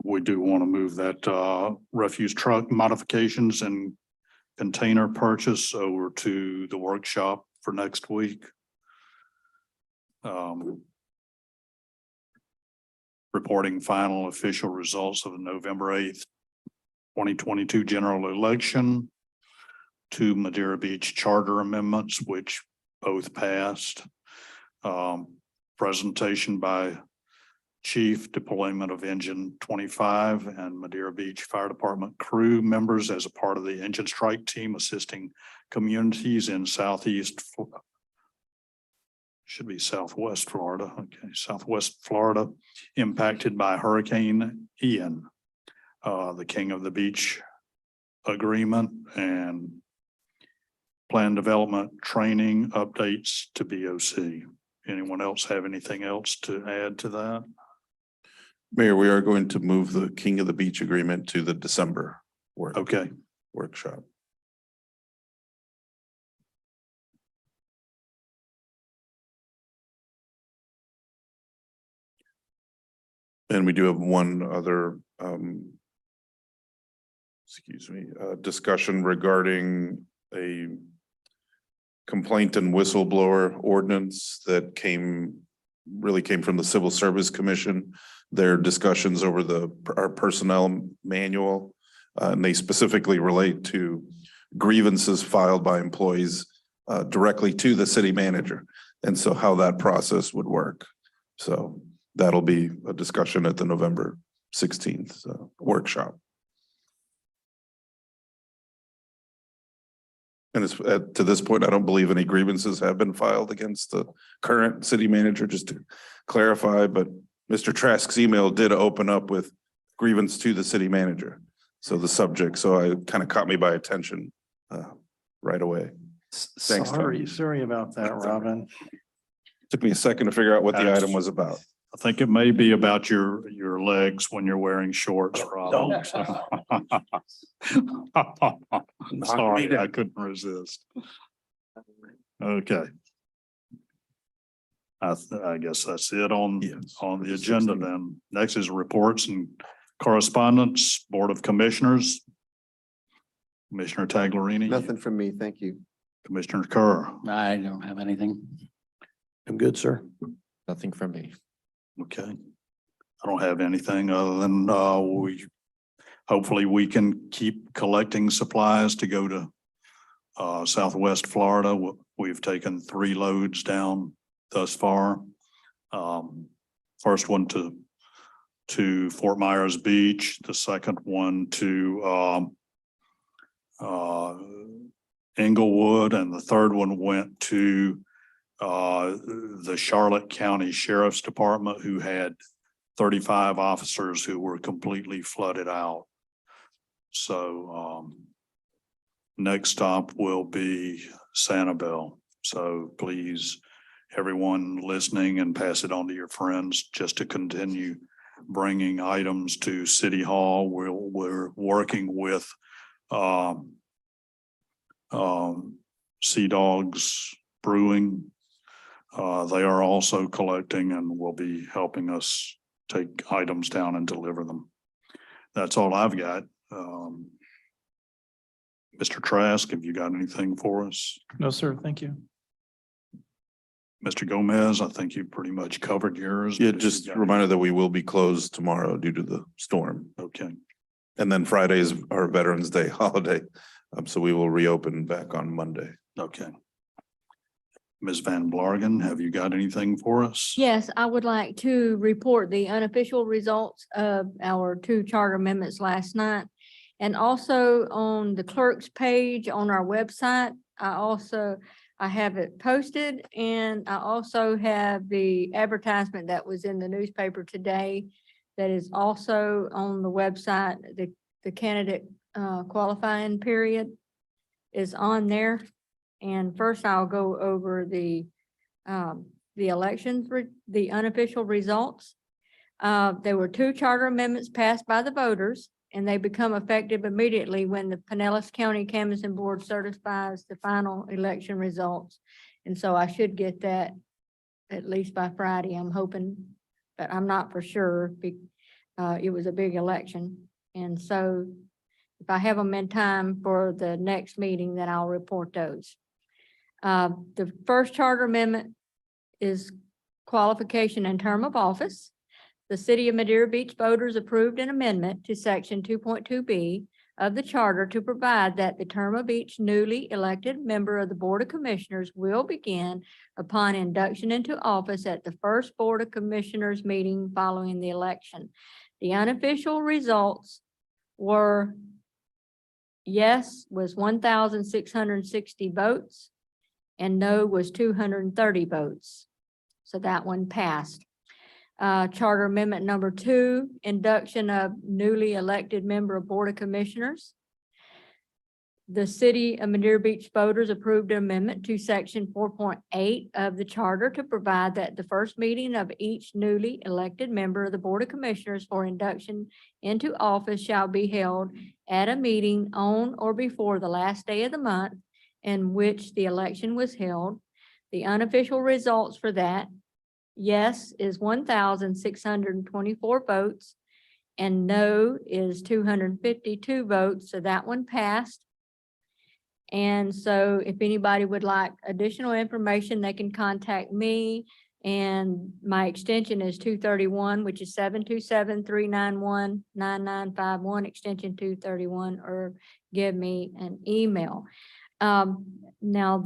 We do want to move that refuse truck modifications and container purchase over to the workshop for next week. Reporting final official results of the November 8th, 2022 general election. 2 Madeira Beach charter amendments, which both passed. Presentation by Chief, deployment of Engine 25 and Madeira Beach Fire Department crew members as a part of the engine strike team assisting communities in southwest Florida. Okay, southwest Florida impacted by Hurricane Ian. The King of the Beach agreement and plan development training updates to BOC. Anyone else have anything else to add to that? Mayor, we are going to move the King of the Beach agreement to the December workshop. And we do have one other discussion regarding a complaint and whistleblower ordinance that came from the Civil Service Commission. Their discussions over our personnel manual, and they specifically relate to grievances filed by employees directly to the city manager, and so how that process would work. So that'll be a discussion at the November 16th workshop. And it's to this point, I don't believe any grievances have been filed against the current city manager, just to clarify, but Mr. Trask's email did open up with grievance to the city manager. So the subject, so it kind of caught me by attention right away. Thanks, Tom. Sorry about that, Robin. Took me a second to figure out what the item was about. I think it may be about your legs when you're wearing shorts, Rob. Sorry, I couldn't resist. Okay. I guess that's it on the agenda then. Next is reports and correspondence, Board of Commissioners. Commissioner Taglerini. Nothing from me, thank you. Commissioner Kerr. I don't have anything. I'm good, sir. Nothing from me. Okay. I don't have anything other than hopefully we can keep collecting supplies to go to Southwest Florida. We've taken 3 loads down thus far. First one to Fort Myers Beach, the second one to Englewood, and the third one went to the Charlotte County Sheriff's Department, who had 35 officers who were completely flooded out. So next stop will be Sanibel. So please, everyone listening, and pass it on to your friends just to continue bringing items to City Hall. We're working with Sea Dogs Brewing. They are also collecting and will be helping us take items down and deliver them. That's all I've got. Mr. Trask, have you got anything for us? No, sir. Thank you. Mr. Gomez, I think you pretty much covered yours. Yeah, but if you just got- a reminder that we will be closed tomorrow due to the storm. Okay, And then Friday is our Veterans Day holiday. So we will reopen back on Monday. okay. Ms. Van Blargen, have you got anything for us? Yes, I would like to report the unofficial results of our 2 charter amendments last night. And also on the clerk's page on our website, I have it posted, and I also have the advertisement that was in the newspaper today that is also on the website. The candidate qualifying period is on there. And first I'll go over the elections, the unofficial results. There were 2 charter amendments passed by the voters, and they become effective immediately when the Pinellas County Canvassing Board certifies the final election results. And so I should get that at least by Friday, I'm hoping, but I'm not for sure. It was a big election. And so if I have them in time for the next meeting, then I'll report those. The first charter amendment is qualification and term of office. The City of Madeira Beach voters approved an amendment to section 2.2B of the charter to provide that the term of each newly elected member of the Board of Commissioners will begin upon induction into office at the first Board of Commissioners meeting following the election. The unofficial results were yes was 1,660 votes and no was 230 votes. So that one passed. Charter Amendment number 2, induction of newly elected member of Board of Commissioners. The City of Madeira Beach voters approved an amendment to section 4.8 of the charter to provide that the first meeting of each newly elected member of the Board of Commissioners for induction into office shall be held at a meeting on or before the last day of the month in which the election was held. The unofficial results for that, yes is 1,624 votes and no is 252 votes. So that one passed. And so if anybody would like additional information, they can contact me. And my extension is 231, which is 727-391-9951, extension 231, or give me an email. Now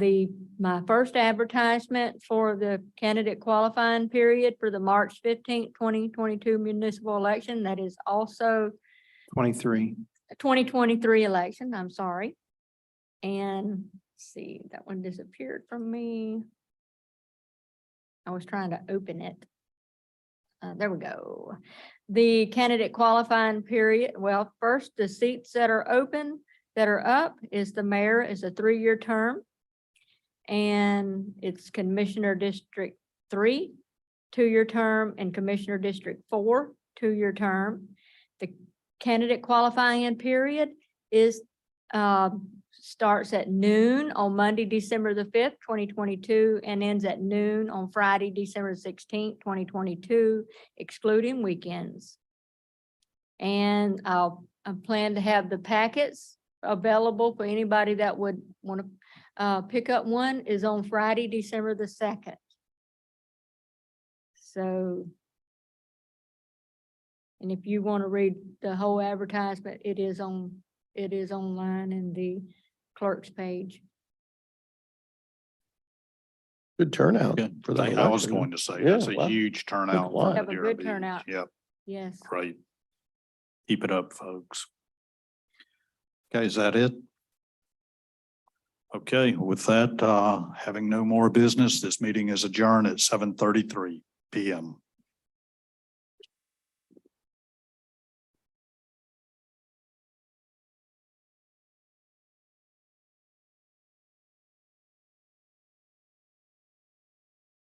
my first advertisement for the candidate qualifying period for the March 15th, 2022 municipal election, that is also 2023 election, I'm sorry. And let's see, that one disappeared from me. I was trying to open it. There we go. The candidate qualifying period, well, first the seats that are open, that are up is the mayor is a 3-year term. And it's Commissioner District 3, 2-year term, and Commissioner District 4, 2-year term. The candidate qualifying period is starts at noon on Monday, December the 5th, 2022, and ends at noon on Friday, December 16th, 2022, excluding weekends. And I plan to have the packets available for anybody that would want to pick up one is on Friday, December the 2nd. So, and if you want to read the whole advertisement, it is online in the clerk's page. Good turnout Good. for that I was election. going to say, Yeah, that's a wow. huge turnout. lot. for Have a Madeira good Beach. turnout. Yep, Yes. great. Keep it up, folks. Okay, is that it? Okay, with that, having no more business, this meeting is adjourned at 7:33 p.m.